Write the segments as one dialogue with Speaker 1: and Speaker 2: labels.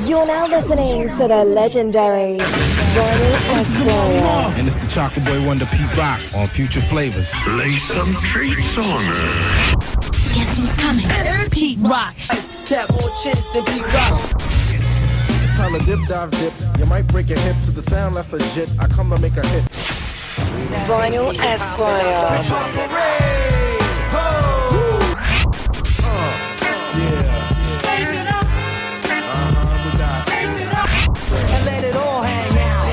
Speaker 1: You're now listening to the legendary Vinyl Esquire.
Speaker 2: And it's the Chocolate Boy Wonder Pete Rock on Future Flavors.
Speaker 3: Lay some treats on her.
Speaker 4: Guess who's coming? Pete Rock.
Speaker 5: Tap more chins than Pete Rock.
Speaker 6: It's time to dip, dive, dip. You might break your hip to the sound that's legit. I come to make a hit.
Speaker 1: Vinyl Esquire.
Speaker 5: And let it all hang out.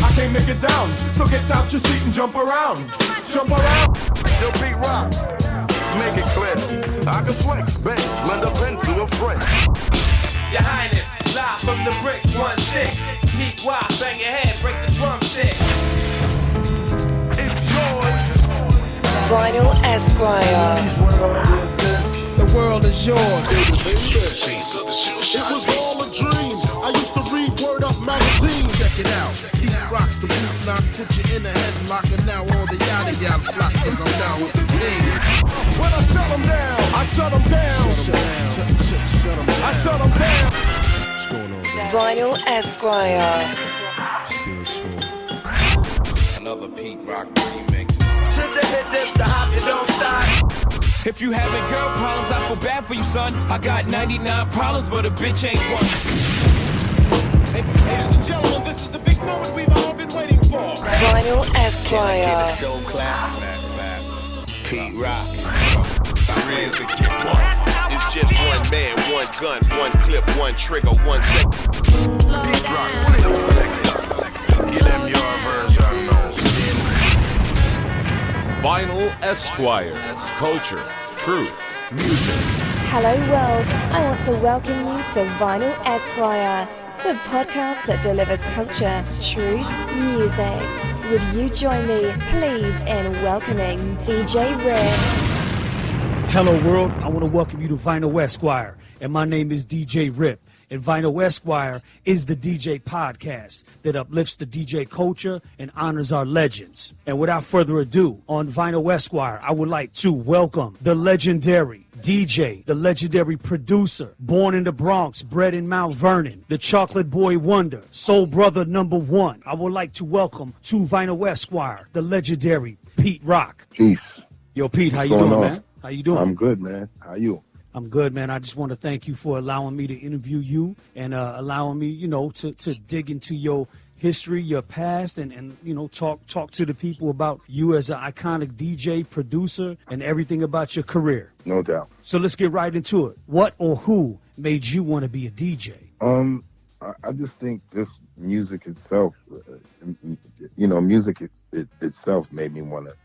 Speaker 7: I can't make it down, so get out your seat and jump around. Jump around.
Speaker 8: Yo, Pete Rock, make it clear. I can flex, bend, blend up into a friend.
Speaker 9: Your Highness, live from the brick 1-6. Pete Rock, bang your head, break the drumstick.
Speaker 8: It's yours.
Speaker 1: Vinyl Esquire.
Speaker 6: The world is yours.
Speaker 8: It was all a dream. I used to read Word Up magazine.
Speaker 6: Check it out. Pete rocks the boot knock, put you in a headlock, and now all the yada yada flock, cause I'm down with the king.
Speaker 7: When I shut them down, I shut them down.
Speaker 6: Shut 'em down.
Speaker 7: I shut them down.
Speaker 6: What's going on, man?
Speaker 1: Vinyl Esquire.
Speaker 6: Spirit smooth.
Speaker 8: Another Pete Rock remix.
Speaker 9: To the hip, dip, the hop, you don't stop. If you having girl problems, I feel bad for you, son. I got 99 problems, but a bitch ain't one.
Speaker 7: Ladies and gentlemen, this is the big moment we've all been waiting for.
Speaker 1: Vinyl Esquire.
Speaker 8: So clap. Pete Rock. Friends to get one. It's just one man, one gun, one clip, one trigger, one second. Pete Rock, select. Get them your version, no.
Speaker 10: Vinyl Esquire. Culture, truth, music.
Speaker 1: Hello world, I want to welcome you to Vinyl Esquire, the podcast that delivers culture, truth, music. Would you join me, please, in welcoming DJ Rip?
Speaker 11: Hello world, I want to welcome you to Vinyl Esquire, and my name is DJ Rip. And Vinyl Esquire is the DJ podcast that uplifts the DJ culture and honors our legends. And without further ado, on Vinyl Esquire, I would like to welcome the legendary DJ, the legendary producer, born in the Bronx, bred in Mount Vernon, the Chocolate Boy Wonder, Soul Brother #1. I would like to welcome to Vinyl Esquire, the legendary Pete Rock.
Speaker 12: Peace.
Speaker 11: Yo, Pete, how you
Speaker 12: What's
Speaker 11: doing,
Speaker 12: going on?
Speaker 11: man? How you doing?
Speaker 12: I'm good, man. How you?
Speaker 11: I'm good, man. I just want to thank you for allowing me to interview you and allowing me, to dig into your history, your past, and talk to the people about you as an iconic DJ, producer, and everything about your career.
Speaker 12: No doubt.
Speaker 11: So let's get right into it. What or who made you want to be a DJ?
Speaker 12: I just think just music itself, music itself made me want to,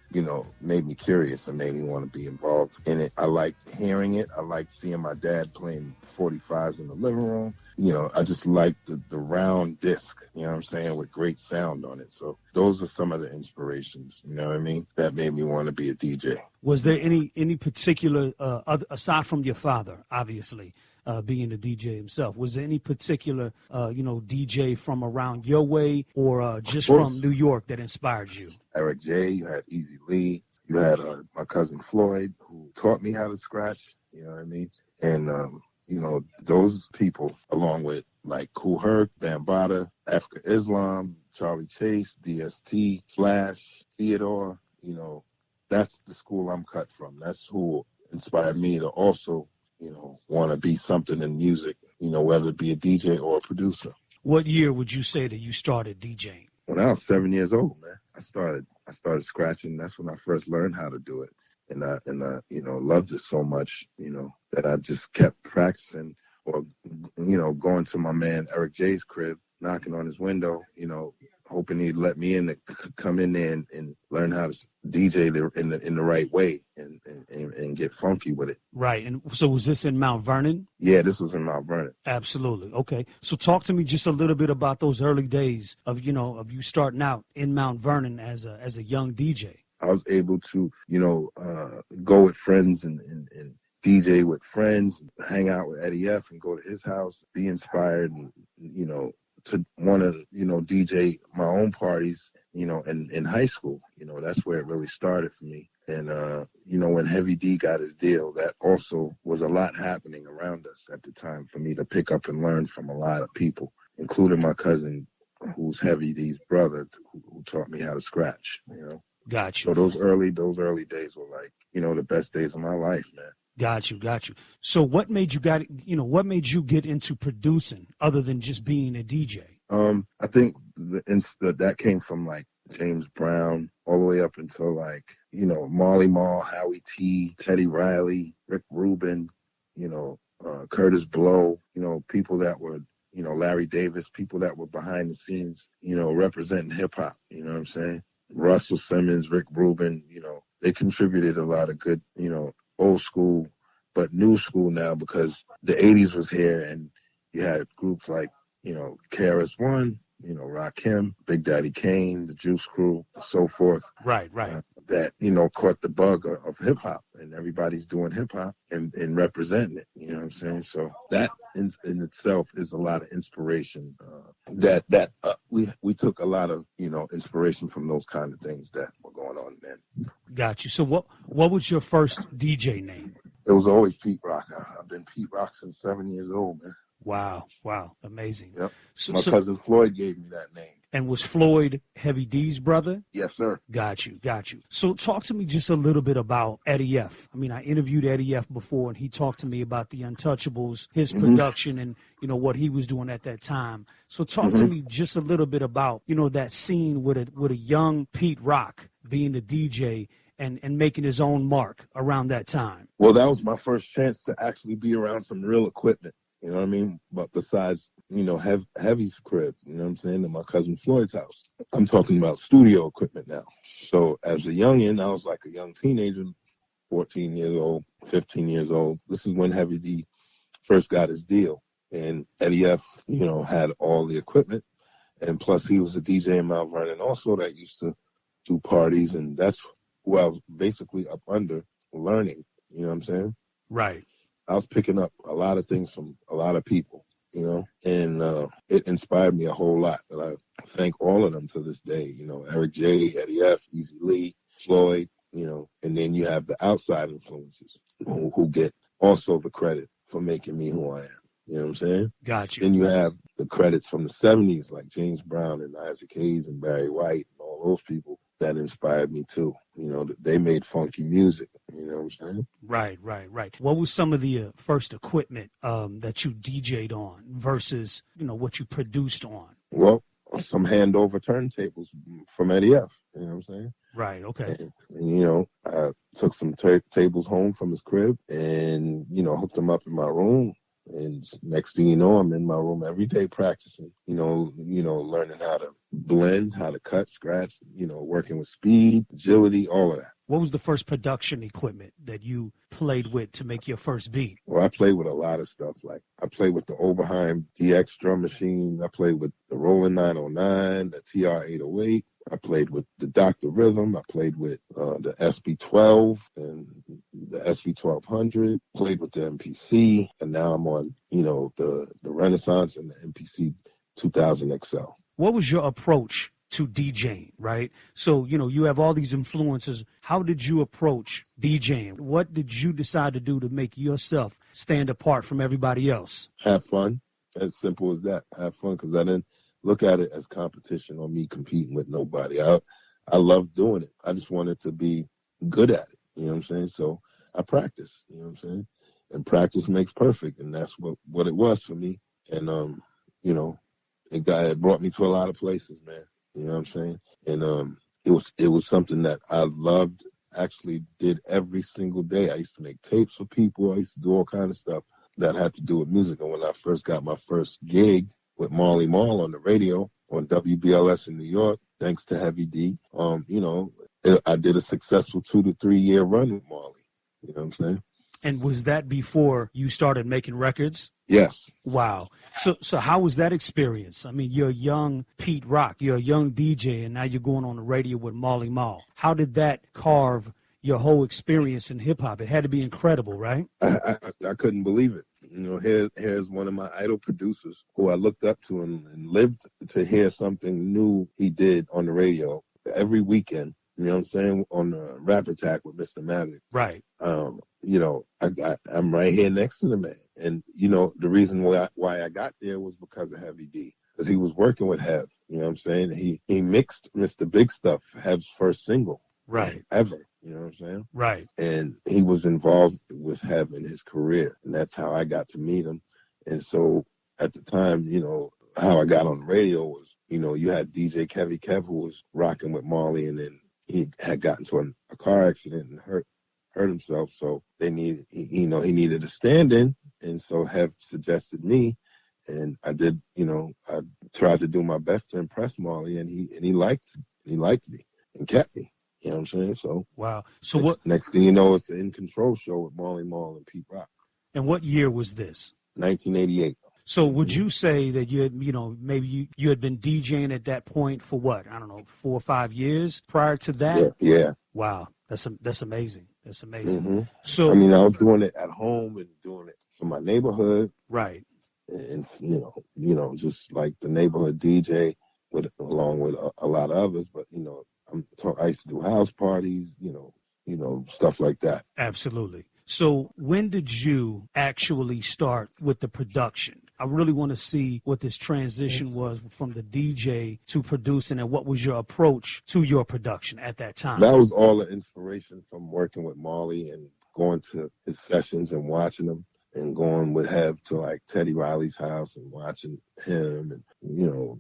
Speaker 12: made me curious and made me want to be involved in it. I liked hearing it. I liked seeing my dad playing 45s in the living room. I just liked the round disc, with great sound on it. So those are some of the inspirations, that made me want to be a DJ.
Speaker 11: Was there any particular, aside from your father, obviously, being a DJ himself, was there any particular, DJ from around your way or just from New York that inspired you?
Speaker 12: Eric J, you had Easy Lee, you had my cousin Floyd, who taught me how to scratch, And, those people, along with like Kool Herc, Bambaataa, Africa Islam, Charlie Chase, DST, Flash, Theodore, that's the school I'm cut from. That's who inspired me to also, want to be something in music, whether it be a DJ or a producer.
Speaker 11: What year would you say that you started DJing?
Speaker 12: When I was 7 years old, man, I started scratching. That's when I first learned how to do it. And I loved it so much, that I just kept practicing or, going to my man Eric J's crib, knocking on his window, hoping he'd let me in to come in there and learn how to DJ in the right way and get funky with it.
Speaker 11: Right. And so was this in Mount Vernon?
Speaker 12: Yeah, this was in Mount Vernon.
Speaker 11: Absolutely. Okay. So talk to me just a little bit about those early days of you starting out in Mount Vernon as a young DJ.
Speaker 12: I was able to, go with friends and DJ with friends, hang out with Eddie F and go to his house, be inspired and, to want to, DJ my own parties, in high school. That's where it really started for me. And, when Heavy D got his deal, that also was a lot happening around us at the time for me to pick up and learn from a lot of people, including my cousin, who's Heavy D's brother, who taught me how to scratch,
Speaker 11: Got you.
Speaker 12: So those early days were like, the best days of my life, man.
Speaker 11: Got you. So what made you get into producing other than just being a DJ?
Speaker 12: I think that came from like James Brown all the way up until like, Marley Marl, Howie T, Teddy Riley, Rick Rubin, Curtis Blow, people that were, Larry Davis, people that were behind the scenes, representing hip hop, you know what I'm saying? Russell Simmons, Rick Rubin, they contributed a lot of good, old school, but new school now, because the 80s was here and you had groups like, KRS-One, Rakim, Big Daddy Kane, the Juice Crew, and so forth.
Speaker 11: Right.
Speaker 12: That, caught the bug of hip hop, and everybody's doing hip hop and representing it. You know what I'm saying? So that in itself is a lot of inspiration. We took a lot of, inspiration from those kind of things that were going on then.
Speaker 11: Got you. So what was your first DJ name?
Speaker 12: It was always Pete Rock. I've been Pete Rock since 7 years old, man.
Speaker 11: Wow. Amazing.
Speaker 12: Yep. My cousin Floyd gave me that name.
Speaker 11: And was Floyd Heavy D's brother?
Speaker 12: Yes, sir.
Speaker 11: Got you. So talk to me just a little bit about Eddie F. I mean, I interviewed Eddie F before, and he talked to me about the Untouchables, his production, and, what he was doing at that time. So talk to me just a little bit about, that scene with a young Pete Rock being the DJ and making his own mark around that time.
Speaker 12: Well, that was my first chance to actually be around some real equipment. You know what I mean? But besides, Heavy's crib, you know what I'm saying, and my cousin Floyd's house. I'm talking about studio equipment now. So as a youngin', I was like a young teenager, 14 years old, 15 years old. This is when Heavy D first got his deal. And Eddie F, had all the equipment. And plus he was a DJ in Mount Vernon also that used to do parties. And that's who I was basically up under learning. You know what I'm saying?
Speaker 11: Right.
Speaker 12: I was picking up a lot of things from a lot of people, and it inspired me a whole lot. And I thank all of them to this day, Eric J, Eddie F, Easy Lee, Floyd, and then you have the outside influences who get also the credit for making me who I am. You know what I'm saying?
Speaker 11: Gotcha.
Speaker 12: Then you have the credits from the 70s, like James Brown and Isaac Hayes and Barry White and all those people that inspired me too. They made funky music. You know what I'm saying?
Speaker 11: Right. What was some of the first equipment that you DJ'd on versus, what you produced on?
Speaker 12: Well, some handover turntables from Eddie F. You know what I'm saying?
Speaker 11: Right, okay.
Speaker 12: And I took some tables home from his crib and, hooked them up in my room. And next thing you know, I'm in my room every day practicing, learning how to blend, how to cut, scratch, working with speed, agility, all of that.
Speaker 11: What was the first production equipment that you played with to make your first beat?
Speaker 12: Well, I played with a lot of stuff. Like I played with the Oberheim DX drum machine. I played with the Roland 909, the TR 808. I played with the Dr. Rhythm. I played with the SB12 and the SB1200. Played with the MPC, and now I'm on, the Renaissance and the MPC 2000 XL.
Speaker 11: What was your approach to DJing, right? So, you have all these influences. How did you approach DJing? What did you decide to do to make yourself stand apart from everybody else?
Speaker 12: Have fun. As simple as that. Have fun, because I didn't look at it as competition or me competing with nobody. I love doing it. I just wanted to be good at it. You know what I'm saying? So I practice. You know what I'm saying? And practice makes perfect, and that's what it was for me. And it brought me to a lot of places, man. You know what I'm saying? And it was something that I loved. Actually, did every single day. I used to make tapes for people. I used to do all kind of stuff that had to do with music. And when I first got my first gig with Marley Marl on the radio on WBLS in New York, thanks to Heavy D, I did a successful 2 to 3 year run with Marley. You know what I'm saying?
Speaker 11: And was that before you started making records?
Speaker 12: Yes.
Speaker 11: Wow. So how was that experience? I mean, you're a young Pete Rock, you're a young DJ, and now you're going on the radio with Marley Marl. How did that carve your whole experience in hip hop? It had to be incredible, right?
Speaker 12: I couldn't believe it. Here's one of my idol producers who I looked up to and lived to hear something new he did on the radio every weekend. You know what I'm saying? On the Rap Attack with Mr. Magic.
Speaker 11: Right.
Speaker 12: You know, I'm right here next to the man. And, you know, the reason why I got there was because of Heavy D. Because he was working with Hev. You know what I'm saying? He mixed Mr. Big Stuff, Hev's first single.
Speaker 11: Right.
Speaker 12: Ever. You know what I'm saying?
Speaker 11: Right.
Speaker 12: And he was involved with Hev in his career. And that's how I got to meet him. And so at the time, you know, how I got on the radio was, you know, you had DJ Kevy Kev who was rocking with Marley, and then he had gotten into a car accident and hurt himself. So they needed, he needed a stand-in. And so Hev suggested me, and I did, you know, I tried to do my best to impress Marley, and he liked me and kept me. You know what I'm saying? So
Speaker 11: wow. So
Speaker 12: next thing you know, it's the In Control show with Marley Marl and Pete Rock.
Speaker 11: And what year was this?
Speaker 12: 1988.
Speaker 11: So would you say that you had, you know, maybe you had been DJing at that point for what? I don't know, 4 or 5 years prior to that?
Speaker 12: Yeah.
Speaker 11: Wow. That's amazing. That's amazing.
Speaker 12: Mm-hmm.
Speaker 11: So
Speaker 12: I mean, I was doing it at home and doing it for my neighborhood.
Speaker 11: Right.
Speaker 12: And you know, just like the neighborhood DJ along with a lot of others, but you know, I used to do house parties, you know, stuff like that.
Speaker 11: Absolutely. So when did you actually start with the production? I really want to see what this transition was from the DJ to producing, and what was your approach to your production at that time?
Speaker 12: That was all the inspiration from working with Marley and going to his sessions and watching him, and going with Hev to like Teddy Riley's house and watching him, and, you know,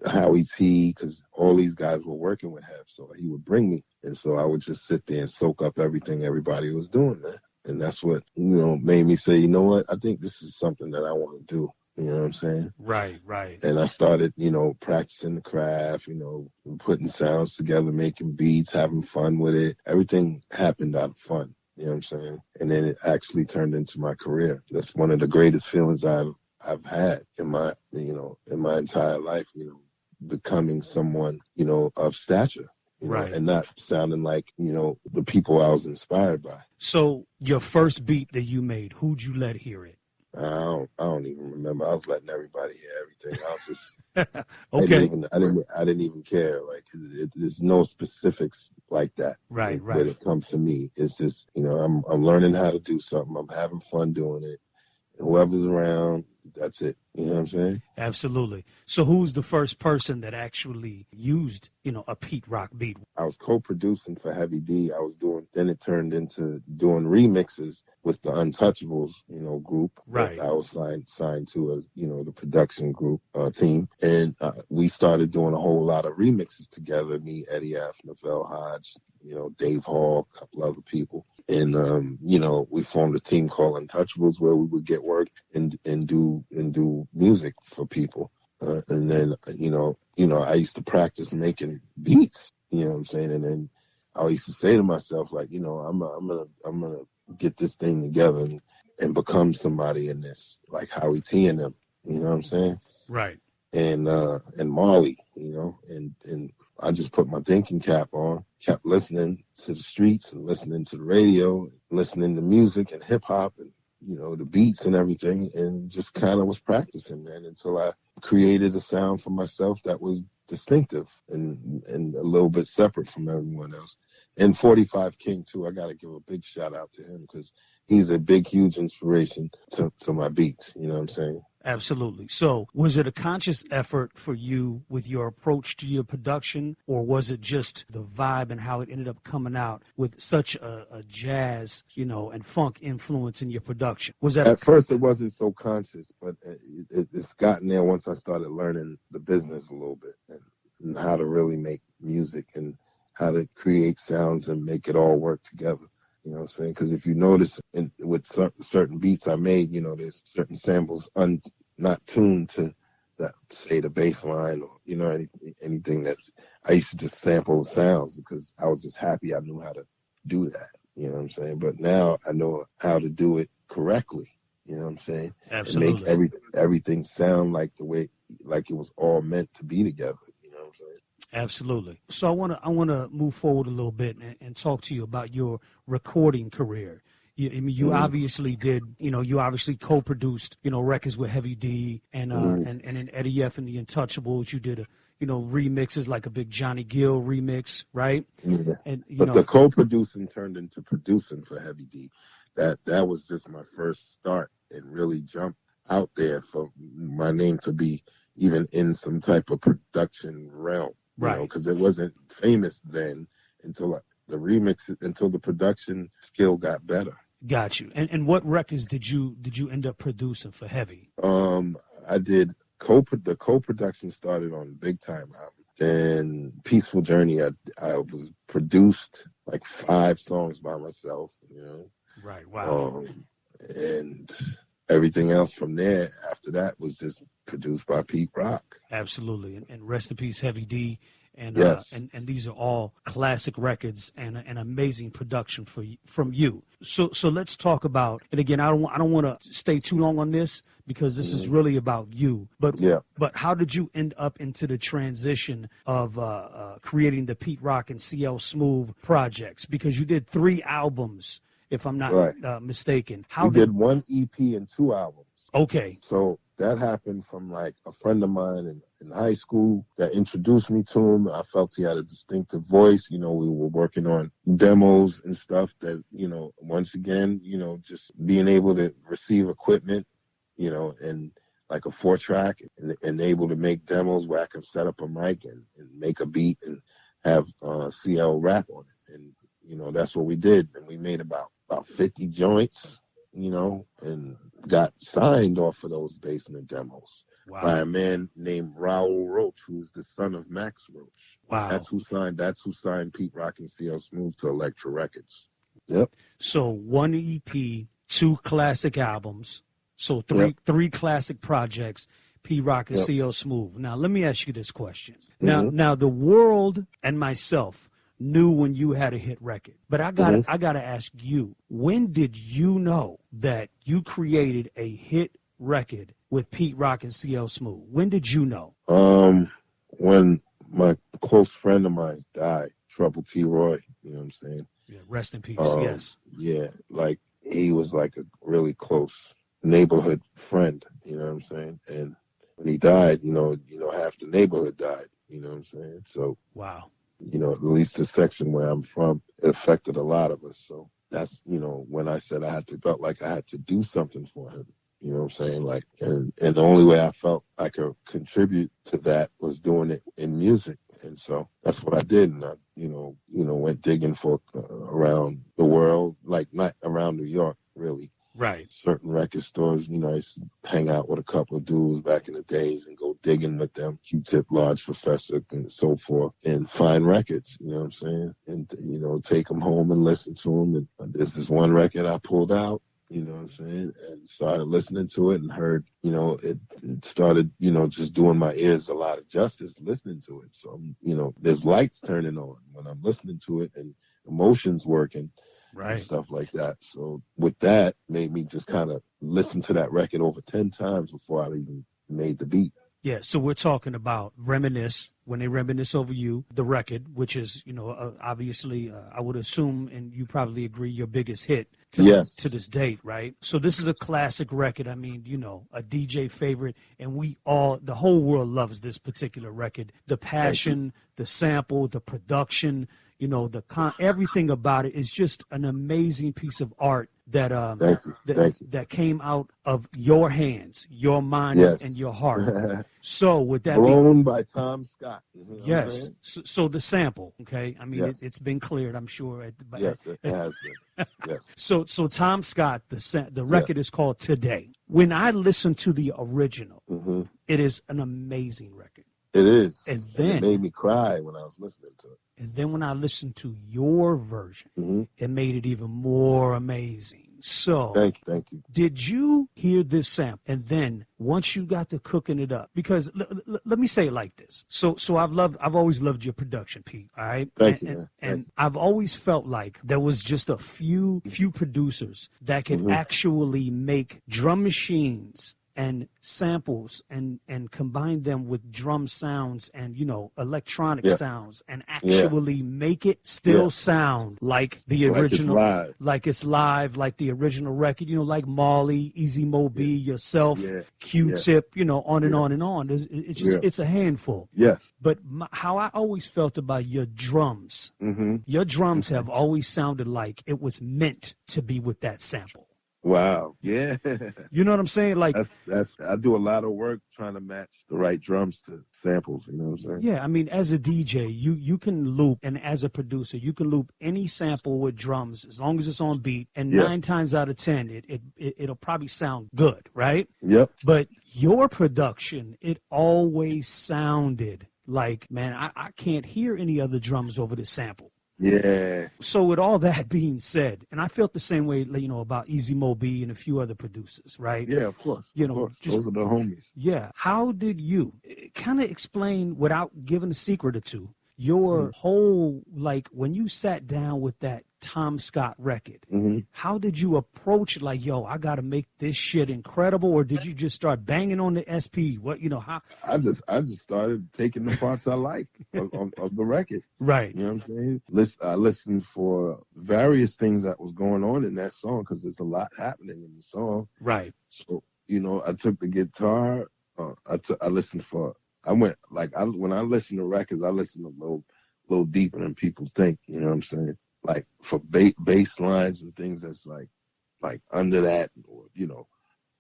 Speaker 12: Howie T, because all these guys were working with Hev. So he would bring me. And so I would just sit there and soak up everything everybody was doing, man. And that's what, you know, made me say, you know what, I think this is something that I want to do. You know what I'm saying?
Speaker 11: Right.
Speaker 12: And I started, you know, practicing the craft, you know, putting sounds together, making beats, having fun with it. Everything happened out of fun. You know what I'm saying? And then it actually turned into my career. That's one of the greatest feelings I've had in my entire life, you know, becoming someone, you know, of stature.
Speaker 11: Right.
Speaker 12: Know, and not sounding like, you know, the people I was inspired by.
Speaker 11: So your first beat that you made, who'd you let hear it?
Speaker 12: I don't even remember. I was letting everybody hear everything. I was just
Speaker 11: okay.
Speaker 12: I didn't even care. Like there's no specifics like that.
Speaker 11: Right.
Speaker 12: When it comes to me, it's just, you know, I'm learning how to do something. I'm having fun doing it. And whoever's around, that's it. You know what I'm saying?
Speaker 11: Absolutely. So who's the first person that actually used, you know, a Pete Rock beat?
Speaker 12: I was co-producing for Heavy D. Then it turned into doing remixes with the Untouchables, you know, group.
Speaker 11: Right.
Speaker 12: I was signed to as, you know, the production group team. And we started doing a whole lot of remixes together. Me, Eddie F., Novell Hodge, you know, Dave Hall, a couple other people. And, you know, we formed a team called Untouchables where we would get work and do music for people. And then, you know, I used to practice making beats, you know what I'm saying? And then I used to say to myself, like, you know, I'm gonna get this thing together and become somebody in this, like Howie T and them, you know what I'm saying?
Speaker 11: Right.
Speaker 12: And Marley, you know, and I just put my thinking cap on, kept listening to the streets and listening to the radio, listening to music and hip hop and, you know, the beats and everything, and just kind of was practicing, man, until I created a sound for myself that was distinctive and a little bit separate from everyone else. And 45 King, too, I got to give a big shout out to him because he's a big, huge inspiration to my beats, you know what I'm saying?
Speaker 11: Absolutely. So was it a conscious effort for you with your approach to your production, or was it just the vibe and how it ended up coming out with such a jazz, you know, and funk influence in your production? Was that
Speaker 12: at first it wasn't so conscious, but it's gotten there once I started learning the business a little bit and how to really make music and how to create sounds and make it all work together. You know what I'm saying? Because if you notice with certain beats I made, you know, there's certain samples not tuned to that, say, the bass line or, you know, anything that's, I used to just sample the sounds because I was just happy I knew how to do that. You know what I'm saying? But now I know how to do it correctly. You know what I'm saying?
Speaker 11: Absolutely.
Speaker 12: And make everything sound like the way, like it was all meant to be together. You know what I'm saying?
Speaker 11: Absolutely. So I want to move forward a little bit and talk to you about your recording career. You obviously did, you know, you obviously co-produced, you know, records with Heavy D and then Eddie F and the Untouchables. You did remixes like a big Johnny Gill remix, right?
Speaker 12: Yeah.
Speaker 11: And
Speaker 12: the co-producing turned into producing for Heavy D. That was just my first start and really jumped out there for my name to be even in some type of production realm,
Speaker 11: right?
Speaker 12: Because it wasn't famous then until the production skill got better.
Speaker 11: Got you. And what records did you end up producing for Heavy?
Speaker 12: I did the co-production started on Big Time album. Then Peaceful Journey, I was produced like 5 songs by myself,
Speaker 11: Right. Wow.
Speaker 12: And everything else from there after that was just produced by Pete Rock.
Speaker 11: Absolutely. And rest in peace, Heavy D. And,
Speaker 12: yes.
Speaker 11: And these are all classic records and an amazing production from you. So let's talk about, and again, I don't want to stay too long on this because this is really about you. But how did you end up into the transition of creating the Pete Rock and CL Smooth projects? Because you did 3 albums, if I'm not mistaken.
Speaker 12: We did 1 EP and 2 albums.
Speaker 11: Okay.
Speaker 12: So that happened from like a friend of mine in high school that introduced me to him. I felt he had a distinctive voice. We were working on demos and stuff that, once again, just being able to receive equipment, and like a 4-track and able to make demos where I could set up a mic and make a beat and have CL rap on it. And, that's what we did. And we made about 50 joints, and got signed off of those basement demos by a man named Raul Roach, who's the son of Max Roach.
Speaker 11: Wow.
Speaker 12: That's who signed Pete Rock and CL Smooth to Elektra Records. Yep.
Speaker 11: So 1 EP, 2 classic albums. So 3 classic projects, Pete Rock and CL Smooth. Now, let me ask you this question. Now the world and myself knew when you had a hit record. But I gotta ask you, when did you know that you created a hit record with Pete Rock and CL Smooth? When did you know?
Speaker 12: When my close friend of mine died, Trouble T. Roy, you know what I'm saying?
Speaker 11: Yeah, rest in peace, yes.
Speaker 12: Yeah, like he was like a really close neighborhood friend, you know what I'm saying? And when he died, half the neighborhood died, you know what I'm saying? So
Speaker 11: wow.
Speaker 12: At least the section where I'm from, it affected a lot of us. So that's, when I said felt like I had to do something for him, you know what I'm saying? Like, and the only way I felt I could contribute to that was doing it in music. And so that's what I did. And I, went digging for around the world, like not around New York, really.
Speaker 11: Right.
Speaker 12: Certain record stores, I used to hang out with a couple of dudes back in the days and go digging with them, Q-Tip, Large Professor, and so forth, and find records, you know what I'm saying? And, take them home and listen to them. And there's this one record I pulled out, you know what I'm saying, and started listening to it and heard, it started, just doing my ears a lot of justice listening to it. So, there's lights turning on when I'm listening to it and emotions working.
Speaker 11: Right.
Speaker 12: And stuff like that. So with that, made me just kind of listen to that record over 10 times before I even made the beat.
Speaker 11: Yeah, so we're talking about Reminisce, When They Reminisce Over You, the record, which is, obviously, I would assume, and you probably agree, your biggest hit to this date, right? So this is a classic record. I mean, a DJ favorite, and the whole world loves this particular record. The passion, the sample, the production, everything about it is just an amazing piece of art that that came out of your hands, your mind, and your heart. So with that
Speaker 12: blown by Tom Scott.
Speaker 11: Yes. So the sample, okay. I mean, it's been cleared, I'm sure.
Speaker 12: Yes, it has been. Yes.
Speaker 11: So Tom Scott, the record is called Today. When I listen to the original, it is an amazing record.
Speaker 12: It is.
Speaker 11: And then
Speaker 12: it made me cry when I was listening to it.
Speaker 11: And then when I listened to your version, it made it even more amazing. So
Speaker 12: thank you.
Speaker 11: Did you hear this sample? And then once you got to cooking it up, because let me say it like this. So I've always loved your production, Pete. All right.
Speaker 12: Thank you.
Speaker 11: And I've always felt like there was just a few producers that could actually make drum machines and samples and combine them with drum sounds and, you know, electronic sounds and actually make it still sound like the original, like it's live, like the original record, you know, like Marley, Easy Mo B, yourself, Q-Tip, you know, on and on and on. It's just, it's a handful.
Speaker 12: Yes.
Speaker 11: But how I always felt about your drums, your drums have always sounded like it was meant to be with that sample.
Speaker 12: Wow. Yeah.
Speaker 11: You know what I'm saying? Like
Speaker 12: that's I do a lot of work trying to match the right drums to samples. You know what I'm saying?
Speaker 11: Yeah. I mean, as a DJ, you can loop, and as a producer, you can loop any sample with drums as long as it's on beat. And 9 times out of 10, it'll probably sound good, right?
Speaker 12: Yep.
Speaker 11: But your production, it always sounded like, man, I can't hear any other drums over this sample.
Speaker 12: Yeah.
Speaker 11: So with all that being said, and I felt the same way, you know, about Easy Mo B and a few other producers, right?
Speaker 12: Yeah, of course.
Speaker 11: You know,
Speaker 12: just, those are the homies.
Speaker 11: Yeah. How did you kind of explain, without giving a secret or two, your whole, like, when you sat down with that Tom Scott record, how did you approach it? Like, yo, I got to make this shit incredible, or did you just start banging on the SP? What, you know, how?
Speaker 12: I just started taking the parts I like of the record.
Speaker 11: Right.
Speaker 12: You know what I'm saying? I listened for various things that was going on in that song because there's a lot happening in the song.
Speaker 11: Right.
Speaker 12: So, you know, I took the guitar. I listened for. When I listen to records, I listen a little deeper than people think. You know what I'm saying? Like for bass lines and things that's like under that, or, you know,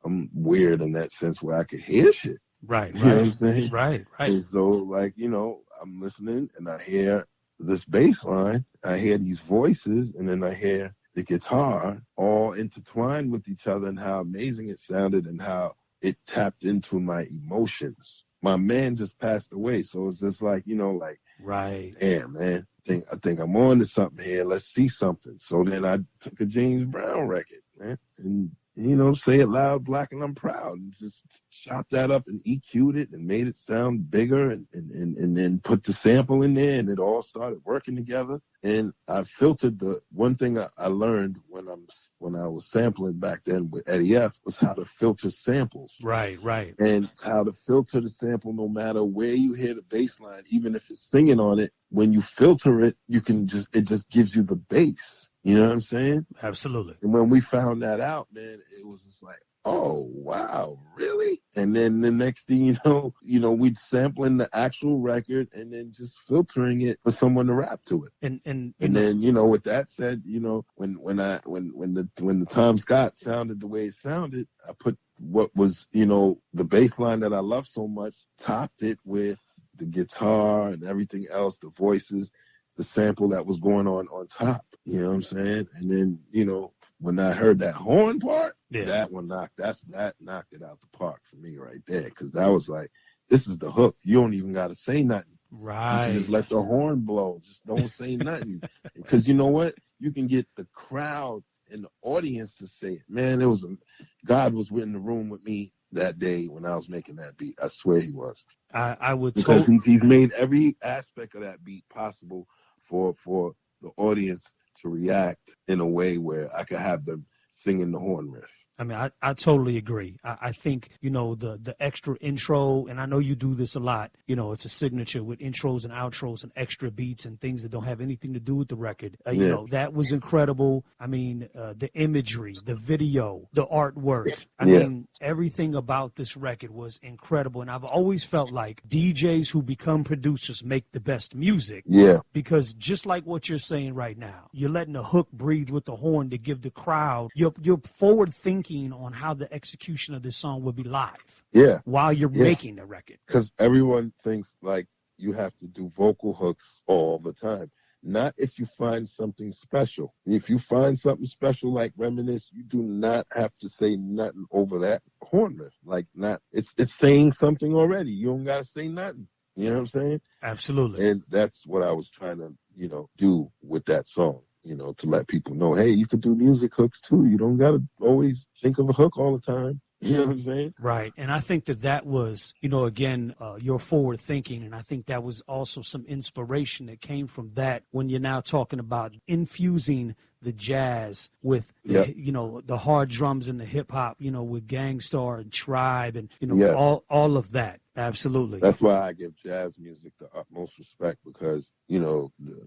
Speaker 12: I'm weird in that sense where I could hear shit.
Speaker 11: Right.
Speaker 12: You know what I'm saying?
Speaker 11: Right.
Speaker 12: And so, like, you know, I'm listening and I hear this bass line, I hear these voices, and then I hear the guitar all intertwined with each other, and how amazing it sounded and how it tapped into my emotions. My man just passed away, so it's just like, you know, like,
Speaker 11: right,
Speaker 12: damn, man, I think I'm on to something here. Let's see something. So then I took a James Brown record, man, and, you know, Say It Loud, Black and I'm Proud, and just chopped that up and EQ'd it and made it sound bigger, and then put the sample in there, and it all started working together. And I filtered the one thing I learned when I was sampling back then with Eddie F was how to filter samples.
Speaker 11: Right.
Speaker 12: And how to filter the sample no matter where you hear the bass line, even if it's singing on it, when you filter it, it just gives you the bass. You know what I'm saying?
Speaker 11: Absolutely.
Speaker 12: And when we found that out, man, it was just like, oh, wow, really? And then the next thing you know, we'd sampling the actual record and then just filtering it for someone to rap to it.
Speaker 11: And
Speaker 12: then, you know, with that said, you know, when the Tom Scott sounded the way it sounded, I put what was, you know, the bass line that I love so much, topped it with the guitar and everything else, the voices, the sample that was going on top. You know what I'm saying? And then, you know, when I heard that horn part, that knocked it out the park for me right there. Because that was like, this is the hook. You don't even got to say nothing.
Speaker 11: Right.
Speaker 12: You can just let the horn blow. Just don't say nothing. Because you know what? You can get the crowd and the audience to say it. Man, God was in the room with me that day when I was making that beat. I swear he was.
Speaker 11: I would,
Speaker 12: because he's made every aspect of that beat possible for the audience to react in a way where I could have them singing the horn riff.
Speaker 11: I mean, I totally agree. I think, you know, the extra intro, and I know you do this a lot, you know, it's a signature with intros and outros and extra beats and things that don't have anything to do with the record. You know, that was incredible. I mean, the imagery, the video, the artwork. I mean, everything about this record was incredible. And I've always felt like DJs who become producers make the best music.
Speaker 12: Yeah.
Speaker 11: Because just like what you're saying right now, you're letting the hook breathe with the horn to give the crowd, you're forward thinking on how the execution of this song will be live.
Speaker 12: Yeah.
Speaker 11: While you're making the record.
Speaker 12: Because everyone thinks like you have to do vocal hooks all the time. Not if you find something special. If you find something special like Reminisce, you do not have to say nothing over that horn riff. Like it's saying something already. You don't gotta say nothing. You know what I'm saying?
Speaker 11: Absolutely.
Speaker 12: And that's what I was trying to, you know, do with that song. You know, to let people know, hey, you could do music hooks too. You don't got to always think of a hook all the time. You know what I'm saying?
Speaker 11: Right. And I think that was, again, your forward thinking. And I think that was also some inspiration that came from that when you're now talking about infusing the jazz with, the hard drums and the hip hop, with Gangstar and Tribe and, all of that. Absolutely.
Speaker 12: That's why I give jazz music the utmost respect because,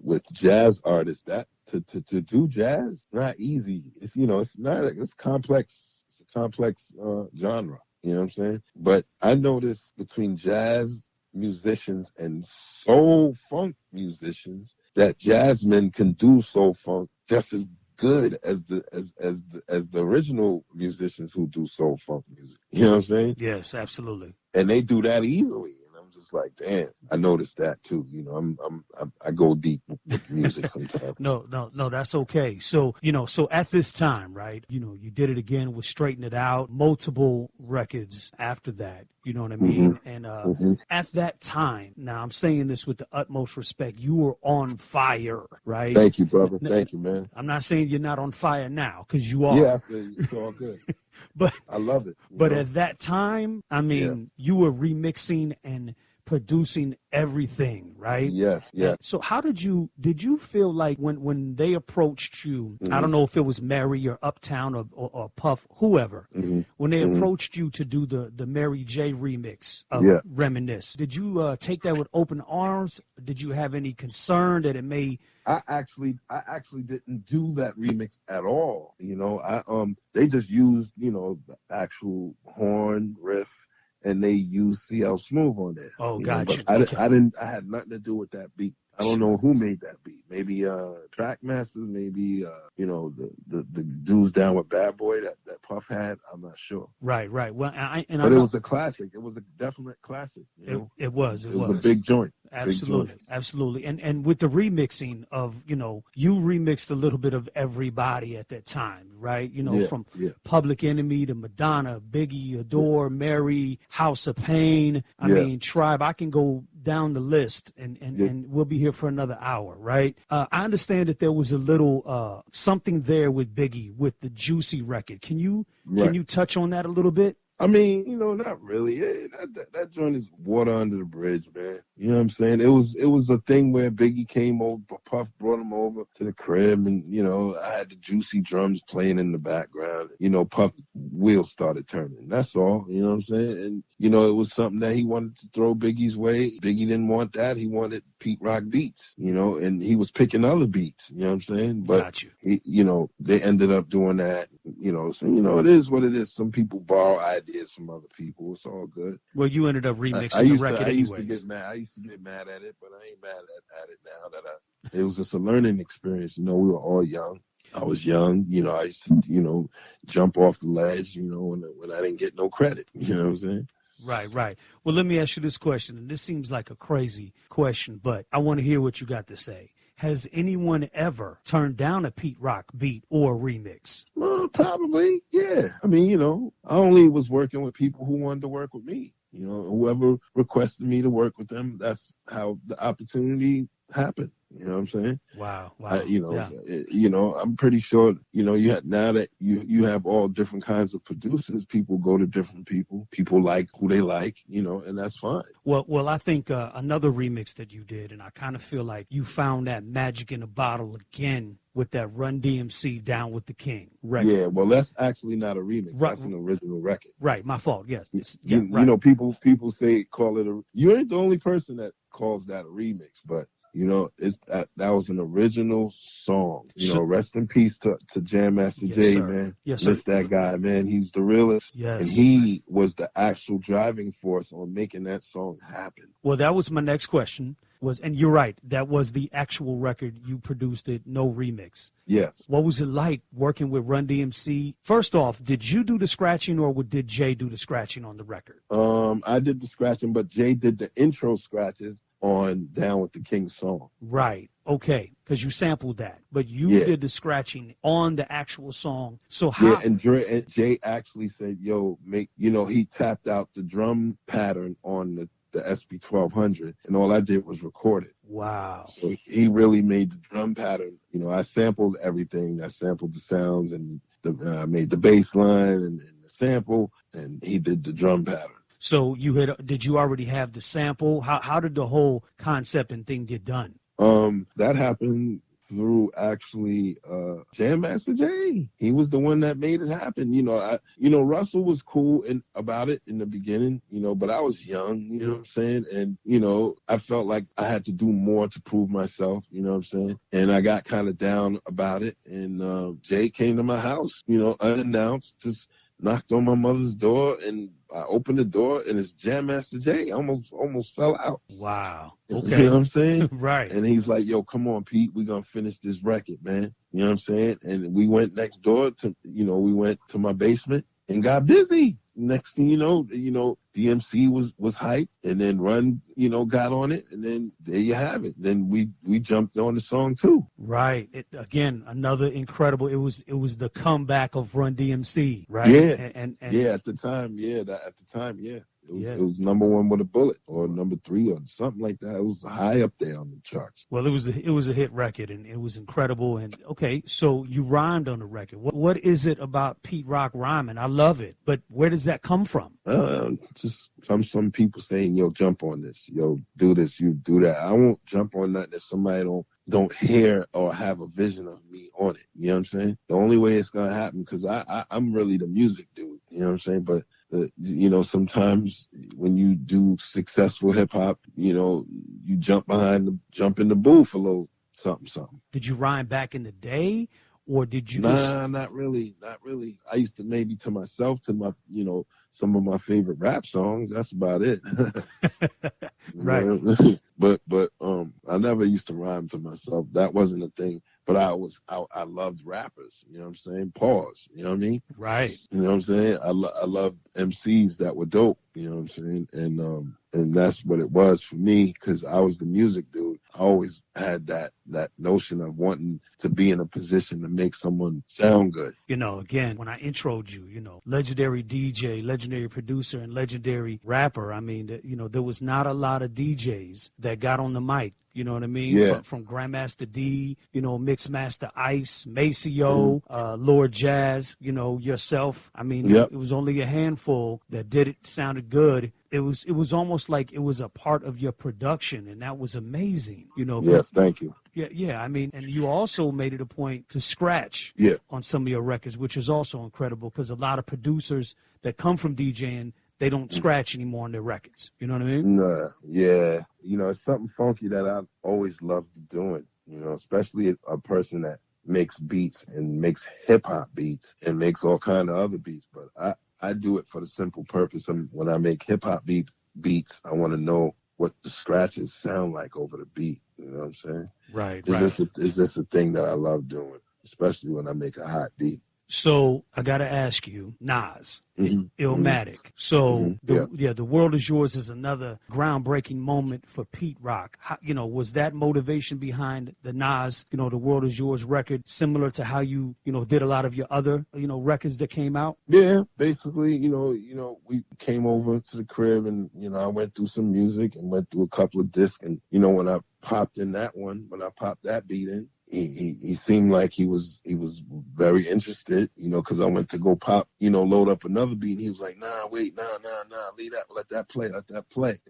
Speaker 12: with jazz artists, that to do jazz, not easy. It's, it's complex. It's a complex genre. You know what I'm saying? But I noticed between jazz musicians and soul funk musicians that jazzmen can do soul funk just as good as the original musicians who do soul funk music. You know what I'm saying?
Speaker 11: Yes, absolutely.
Speaker 12: And they do that easily. And I'm just like, damn, I noticed that too. I go deep with music sometimes.
Speaker 11: No, that's okay. So, so at this time, right, you did it again with Straighten It Out, multiple records after that, you know what I mean?
Speaker 12: Mm-hmm.
Speaker 11: And at that time, now I'm saying this with the utmost respect, you were on fire, right?
Speaker 12: Thank you, brother. Thank you, man.
Speaker 11: I'm not saying you're not on fire now, because you are.
Speaker 12: Yeah, I feel you. It's all good.
Speaker 11: But
Speaker 12: I love it.
Speaker 11: But at that time, I mean, you were remixing and producing everything, right?
Speaker 12: Yes, yes.
Speaker 11: So how did you feel like when they approached you, I don't know if it was Mary or Uptown or Puff, whoever, when they approached you to do the Mary J remix of Reminisce, did you take that with open arms? Did you have any concern that it may...
Speaker 12: I actually didn't do that remix at all. They just used, the actual horn riff, and they used CL Smooth on there.
Speaker 11: Oh, gotcha.
Speaker 12: But I had nothing to do with that beat. I don't know who made that beat. Maybe Trackmasters, maybe the dudes down with Bad Boy that Puff had. I'm not sure.
Speaker 11: Right. Well,
Speaker 12: it was a classic. It was a definite classic.
Speaker 11: It was
Speaker 12: a big joint.
Speaker 11: Absolutely. And with the remixing of, you remixed a little bit of everybody at that time, right? From Public Enemy to Madonna, Biggie, Adore, Mary, House of Pain. I mean, Tribe. I can go down the list and we'll be here for another hour, right? I understand that there was a little something there with Biggie with the Juicy record. Can you touch on that a little bit?
Speaker 12: I mean, not really. That joint is water under the bridge, man. You know what I'm saying? It was a thing where Biggie came over, Puff brought him over to the crib, and I had the Juicy drums playing in the background. Puff wheels started turning. That's all. You know what I'm saying? And it was something that he wanted to throw Biggie's way. Biggie didn't want that. He wanted Pete Rock beats. And he was picking other beats. You know what I'm saying? But they ended up doing that. So it is what it is. Some people borrow ideas from other people. It's all good.
Speaker 11: Well, you ended up remixing the record anyways.
Speaker 12: I used to get mad at it, but I ain't mad at it now. It was just a learning experience. We were all young. I was young. I used to, jump off the ledge, when I didn't get no credit. You know what I'm saying?
Speaker 11: Right. Well, let me ask you this question, and this seems like a crazy question, but I want to hear what you got to say. Has anyone ever turned down a Pete Rock beat or remix?
Speaker 12: Well, probably, yeah. I mean, I only was working with people who wanted to work with me. Whoever requested me to work with them, that's how the opportunity happened. You know what I'm saying?
Speaker 11: Wow.
Speaker 12: I'm pretty sure, now that you have all different kinds of producers, people go to different people. People like who they like, and that's fine.
Speaker 11: Well, I think another remix that you did, and I kind of feel like you found that magic in a bottle again with that Run DMC Down with the King record.
Speaker 12: Yeah, well, that's actually not a remix. Right. That's an original record.
Speaker 11: Right, my fault, yes.
Speaker 12: People say, call it you ain't the only person that calls that a remix, but that was an original song. Rest in peace to Jam Master Jay, man.
Speaker 11: Yes, sir.
Speaker 12: Miss that guy, man. He's the realest.
Speaker 11: Yes.
Speaker 12: And he was the actual driving force on making that song happen.
Speaker 11: Well, that was my next question. And you're right, that was the actual record. You produced it, no remix.
Speaker 12: Yes.
Speaker 11: What was it like working with Run DMC? First off, did you do the scratching or did Jay do the scratching on the record?
Speaker 12: I did the scratching, but Jay did the intro scratches on Down with the King song.
Speaker 11: Right. Okay. Because you sampled that, but you did the scratching on the actual song. So how?
Speaker 12: Yeah, and Jay actually said, "Yo, he tapped out the drum pattern on the SB 1200, and all I did was record it."
Speaker 11: Wow.
Speaker 12: So he really made the drum pattern. I sampled everything. I sampled the sounds and I made the bass line and the sample. and he did the drum pattern.
Speaker 11: So did you already have the sample? How did the whole concept and thing get done?
Speaker 12: That happened through actually Jam Master Jay. He was the one that made it happen. Russell was cool about it in the beginning, but I was young, you know what I'm saying? And, I felt like I had to do more to prove myself, you know what I'm saying? And I got kind of down about it. And Jay came to my house, unannounced, just knocked on my mother's door, and I opened the door, and it's Jam Master Jay. I almost fell out.
Speaker 11: Wow.
Speaker 12: Okay.
Speaker 11: Okay.
Speaker 12: You know what I'm saying?
Speaker 11: Right.
Speaker 12: And he's like, yo, come on, Pete, we're going to finish this record, man. You know what I'm saying? And we went next door to, we went to my basement and got busy. Next thing you know, DMC was hyped, and then Run, got on it, and then there you have it. Then we jumped on the song too.
Speaker 11: Right. Again, another incredible. It was the comeback of Run DMC, right?
Speaker 12: Yeah.
Speaker 11: And
Speaker 12: yeah, at the time, yeah. It was number one with a bullet, or number 3, or something like that. It was high up there on the charts.
Speaker 11: Well, it was a hit record, and it was incredible. And okay, so you rhymed on the record. What is it about Pete Rock rhyming? I love it, but where does that come from?
Speaker 12: Just comes from people saying, "Yo, jump on this. Yo, do this. You do that." I won't jump on nothing if somebody don't hear or have a vision of me on it. You know what I'm saying? The only way it's gonna happen, because I'm really the music dude. You know what I'm saying? But sometimes when you do successful hip hop, you jump in the booth a little something.
Speaker 11: Did you rhyme back in the day, or did you?
Speaker 12: Nah, not really. I used to maybe to myself, to my, some of my favorite rap songs. That's about it.
Speaker 11: Right.
Speaker 12: But I never used to rhyme to myself. That wasn't a thing. But I loved rappers, you know what I'm saying? Pause, you know what I mean?
Speaker 11: Right.
Speaker 12: You know what I'm saying? I loved MCs that were dope, you know what I'm saying? And that's what it was for me, because I was the music dude. I always had that notion of wanting to be in a position to make someone sound good.
Speaker 11: Again, when I introed you, legendary DJ, legendary producer, and legendary rapper, I mean, there was not a lot of DJs that got on the mic. You know what I mean?
Speaker 12: Yeah.
Speaker 11: From Grandmaster D, Mixmaster Ice, Maceo, Lord Jazz, yourself. I mean,
Speaker 12: Yep.
Speaker 11: It was only a handful that did it, sounded good. It was almost like it was a part of your production, and that was amazing.
Speaker 12: Yes, thank you.
Speaker 11: Yeah. I mean, and you also made it a point to scratch on some of your records, which is also incredible, because a lot of producers that come from DJing, they don't scratch anymore on their records. You know what I mean?
Speaker 12: Nah, yeah. It's something funky that I've always loved doing, especially a person that makes beats and makes hip-hop beats and makes all kind of other beats. But I do it for the simple purpose of, when I make hip-hop beats, I want to know what the scratches sound like over the beat. You know what I'm saying?
Speaker 11: Right.
Speaker 12: Is this a thing that I love doing, especially when I make a hot beat?
Speaker 11: So I got to ask you, Nas, Illmatic. So the World Is Yours is another groundbreaking moment for Pete Rock. How, was that motivation behind the Nas, the World Is Yours record, similar to how you, did a lot of your other, records that came out?
Speaker 12: Yeah, basically, we came over to the crib, and, I went through some music and went through a couple of discs. And, when I popped that beat in, he seemed like he was very interested, because I went to go load up another beat, and he was like, nah, wait, nah, leave that, let that play.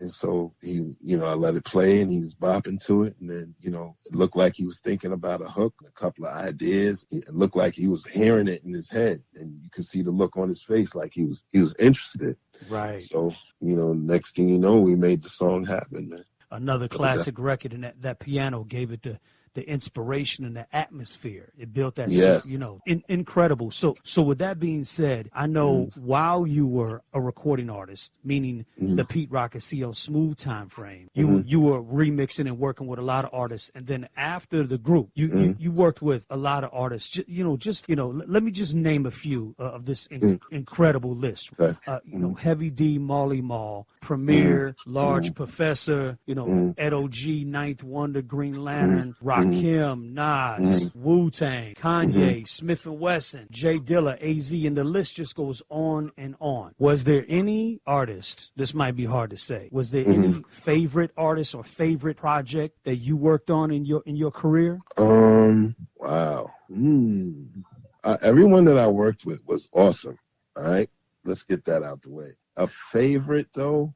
Speaker 12: And so I let it play, and he was bopping to it, and then, it looked like he was thinking about a hook, a couple of ideas. It looked like he was hearing it in his head, and you could see the look on his face, like he was interested.
Speaker 11: Right.
Speaker 12: So, next thing you know, we made the song happen, man.
Speaker 11: Another classic record, and that piano gave it the inspiration and the atmosphere. It built that, incredible. So with that being said, I know while you were a recording artist, meaning the Pete Rock and CL Smooth time frame, you were remixing and working with a lot of artists. And then after the group, you worked with a lot of artists. Let me just name a few of this incredible list.
Speaker 12: Okay.
Speaker 11: Heavy D, Marley Marl, Premier, Large Professor, Ed O.G., Ninth Wonder, Green Lantern, Rakim, Nas, Wu-Tang, Kanye, Smith & Wesson, J Dilla, AZ, and the list just goes on and on. Was there any artist, this might be hard to say, was there any favorite artist or favorite project that you worked on in your career?
Speaker 12: Wow. Everyone that I worked with was awesome, all right? let's get that out the way. A favorite though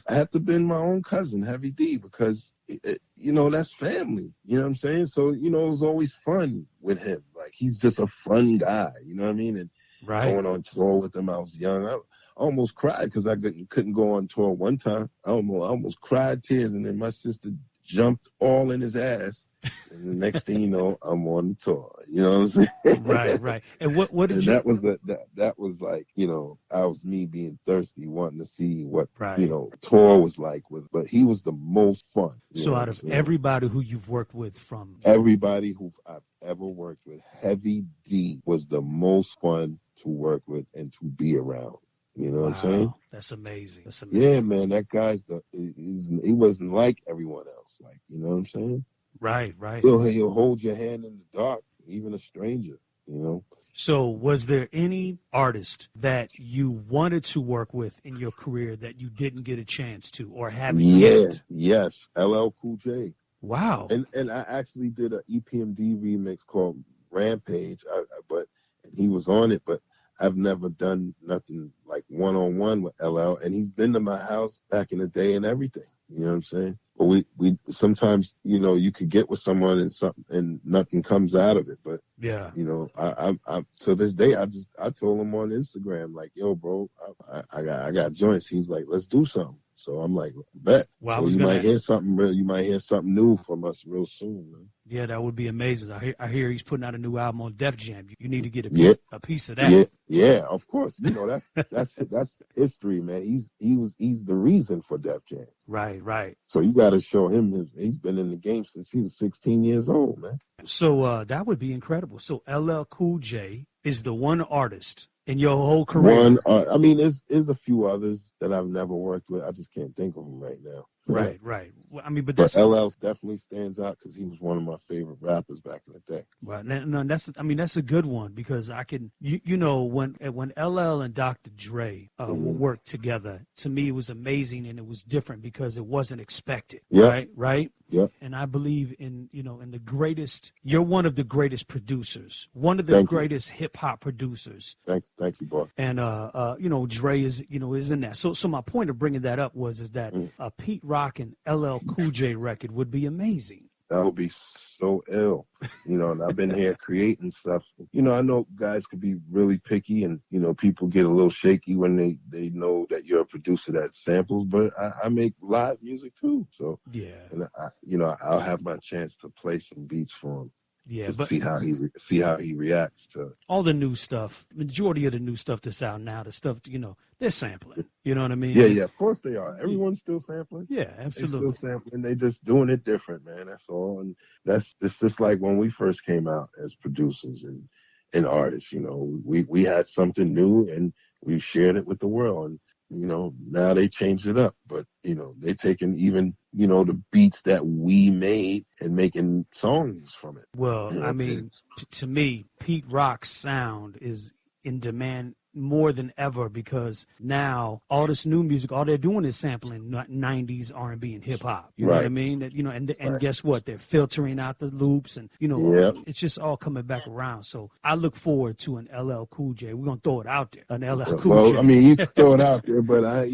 Speaker 12: had to been my own cousin, Heavy D, because that's family. You know what I'm saying? So it was always fun with him. Like he's just a fun guy. You know what I mean? And going on tour with him, I was young. I almost cried because I couldn't go on tour one time. I almost cried tears, and then my sister jumped all in his ass. And the next thing you know, I'm on the tour. You know what I'm saying?
Speaker 11: Right. And what did you?
Speaker 12: That was like, I was me being thirsty, wanting to see what tour was like. But he was the most fun.
Speaker 11: So out of everybody who you've worked with, from
Speaker 12: everybody who I've ever worked with, Heavy D was the most fun to work with and to be around. You know what I'm saying?
Speaker 11: That's amazing.
Speaker 12: Yeah, man, that guy's he wasn't like everyone else. Like, you know what I'm saying?
Speaker 11: Right.
Speaker 12: He'll hold your hand in the dark, even a stranger,
Speaker 11: So was there any artist that you wanted to work with in your career that you didn't get a chance to or haven't yet?
Speaker 12: Yes, LL Cool J.
Speaker 11: Wow.
Speaker 12: And I actually did an EPMD remix called Rampage, but he was on it, but I've never done nothing like one-on-one with LL, and he's been to my house back in the day and everything. You know what I'm saying? But we sometimes, you could get with someone and nothing comes out of it. But
Speaker 11: yeah,
Speaker 12: I to this day, I told him on Instagram, like, yo, bro, I got joints. He's like, let's do something. So I'm like, bet.
Speaker 11: Well,
Speaker 12: so you might hear something new from us real soon, man.
Speaker 11: Yeah, that would be amazing. I hear he's putting out a new album on Def Jam. You need to get a piece of that.
Speaker 12: Yeah, of course. That's history, man. He's the reason for Def Jam.
Speaker 11: Right.
Speaker 12: So you got to show him. He's been in the game since he was 16 years old, man.
Speaker 11: So that would be incredible. So LL Cool J is the one artist in your whole career.
Speaker 12: There's a few others that I've never worked with. I just can't think of them right now.
Speaker 11: Right. Well, but
Speaker 12: LL definitely stands out because he was one of my favorite rappers back in the day.
Speaker 11: Right. No, that's a good one because I can, when LL and Dr. Dre worked together, to me it was amazing and it was different because it wasn't expected.
Speaker 12: Yeah.
Speaker 11: Right.
Speaker 12: Yeah.
Speaker 11: And I believe in the greatest. You're one of the greatest producers, one of the greatest hip hop producers.
Speaker 12: Thank you, boy.
Speaker 11: And Dre is in that. So my point of bringing that up is that Pete Rock and LL Cool J record would be amazing.
Speaker 12: That would be so ill, and I've been here creating stuff. I know guys could be really picky and, people get a little shaky when they know that you're a producer that samples, but I make live music too. So,
Speaker 11: yeah.
Speaker 12: And I'll have my chance to play some beats for him.
Speaker 11: Yeah,
Speaker 12: to
Speaker 11: but
Speaker 12: see how he reacts to
Speaker 11: all the new stuff. Majority of the new stuff that's out now, the stuff they're sampling. You know what I mean?
Speaker 12: Yeah. Of course they are. Everyone's still sampling.
Speaker 11: Yeah, absolutely.
Speaker 12: They're still sampling. They just doing it different, man. That's all. And it's just like when we first came out as producers and artists. We had something new and we shared it with the world. And now they changed it up, but they taking even the beats that we made and making songs from it.
Speaker 11: Well, to me, Pete Rock's sound is in demand more than ever because now all this new music, all they're doing is sampling 90s R&B and hip hop. You know what I mean? And guess what? They're filtering out the loops and it's just all coming back around. So I look forward to an LL Cool J. We're gonna throw it out there. An LL Cool J.
Speaker 12: You can throw it out there, but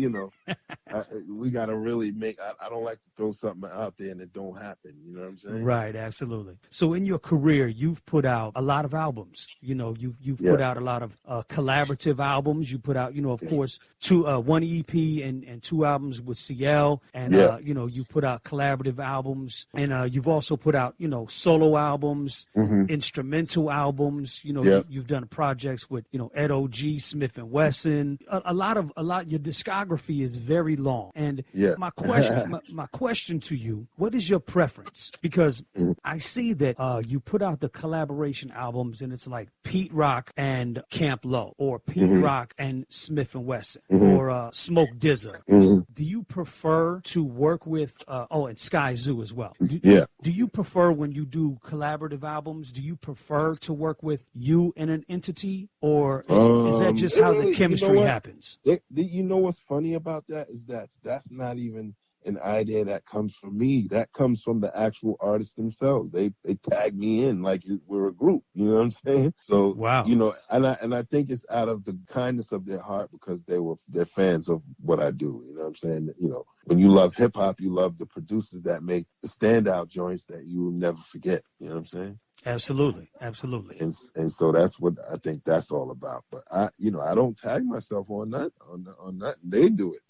Speaker 12: we gotta really I don't like to throw something out there and it don't happen. You know what I'm saying?
Speaker 11: Right, absolutely. So in your career, you've put out a lot of albums. You've put out a lot of collaborative albums. You put out, of course, one EP and 2 albums with CL, and you put out collaborative albums, and you've also put out solo albums, instrumental albums. You've done projects with Ed O.G., Smith and Wesson. A lot. Your discography is very long, and my question to you: what is your preference? Because I see that you put out the collaboration albums, and it's like Pete Rock and Camp Lo, or Pete Rock and Smith and Wesson, or Smoke DZA. Do you prefer to work with and Sky Zoo as well? Do you prefer when you do collaborative albums? Do you prefer to work with you and an entity, or is that just how the chemistry happens?
Speaker 12: You know what's funny about that is that's not even an idea that comes from me. That comes from the actual artists themselves. They tag me in like we're a group. You know what I'm saying? So
Speaker 11: Wow.
Speaker 12: you know, and I think it's out of the kindness of their heart because they're fans of what I do. You know what I'm saying? You know, when you love hip hop, you love the producers that make the standout joints that you will never forget. You know what I'm saying?
Speaker 11: Absolutely.
Speaker 12: And so that's what I think that's all about. But I don't tag myself on that on that. They do it.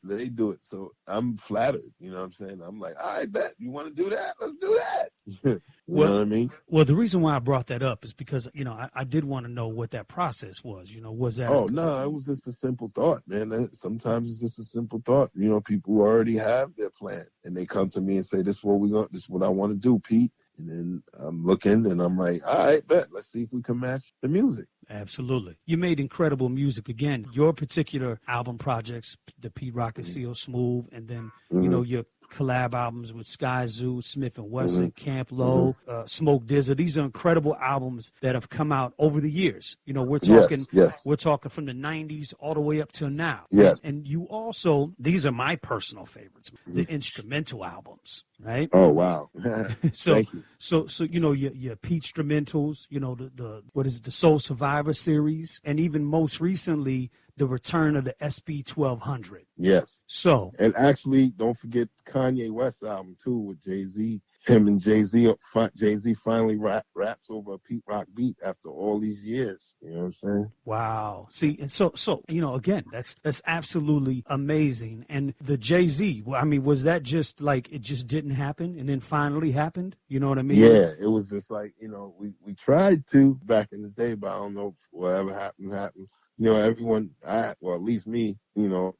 Speaker 12: They do it. So I'm flattered. You know what I'm saying? I'm like, I bet you want to do that. Let's do that. You know what I mean?
Speaker 11: Well, the reason why I brought that up is because, you know, I did want to know what that process was. You know, was that?
Speaker 12: Oh, no, it was just a simple thought, man. Sometimes it's just a simple thought. You know, people who already have their plan and they come to me and say, this is what I want to do, Pete. And then I'm looking and I'm like, all right, bet. Let's see if we can match the music.
Speaker 11: Absolutely. You made incredible music. Again, your particular album projects, the Pete Rock and CL Smooth, and then, you know, your collab albums with Sky Zoo, Smith & Wesson, Camp Low, Smoke Dizza. These are incredible albums that have come out over the years. You know, we're talking from the 90s all the way up till now.
Speaker 12: Yes.
Speaker 11: And you also, these are my personal favorites, the instrumental albums, right?
Speaker 12: Oh, wow. Thank you.
Speaker 11: So you know, your Pete instrumentals, you know, the Soul Survivor series, and even most recently, the return of the SB 1200.
Speaker 12: Yes.
Speaker 11: So,
Speaker 12: and actually, don't forget Kanye West album too with Jay-Z. Him and Jay-Z finally raps over a Pete Rock beat after all these years. You know what I'm saying?
Speaker 11: Wow. See, and so you know, again, that's absolutely amazing. And the Jay-Z, I mean, was that just like it just didn't happen and then finally happened? You know what I mean?
Speaker 12: Yeah, it was just like, you know, we tried to back in the day, but I don't know if whatever happened. You know, everyone, at least me, you know,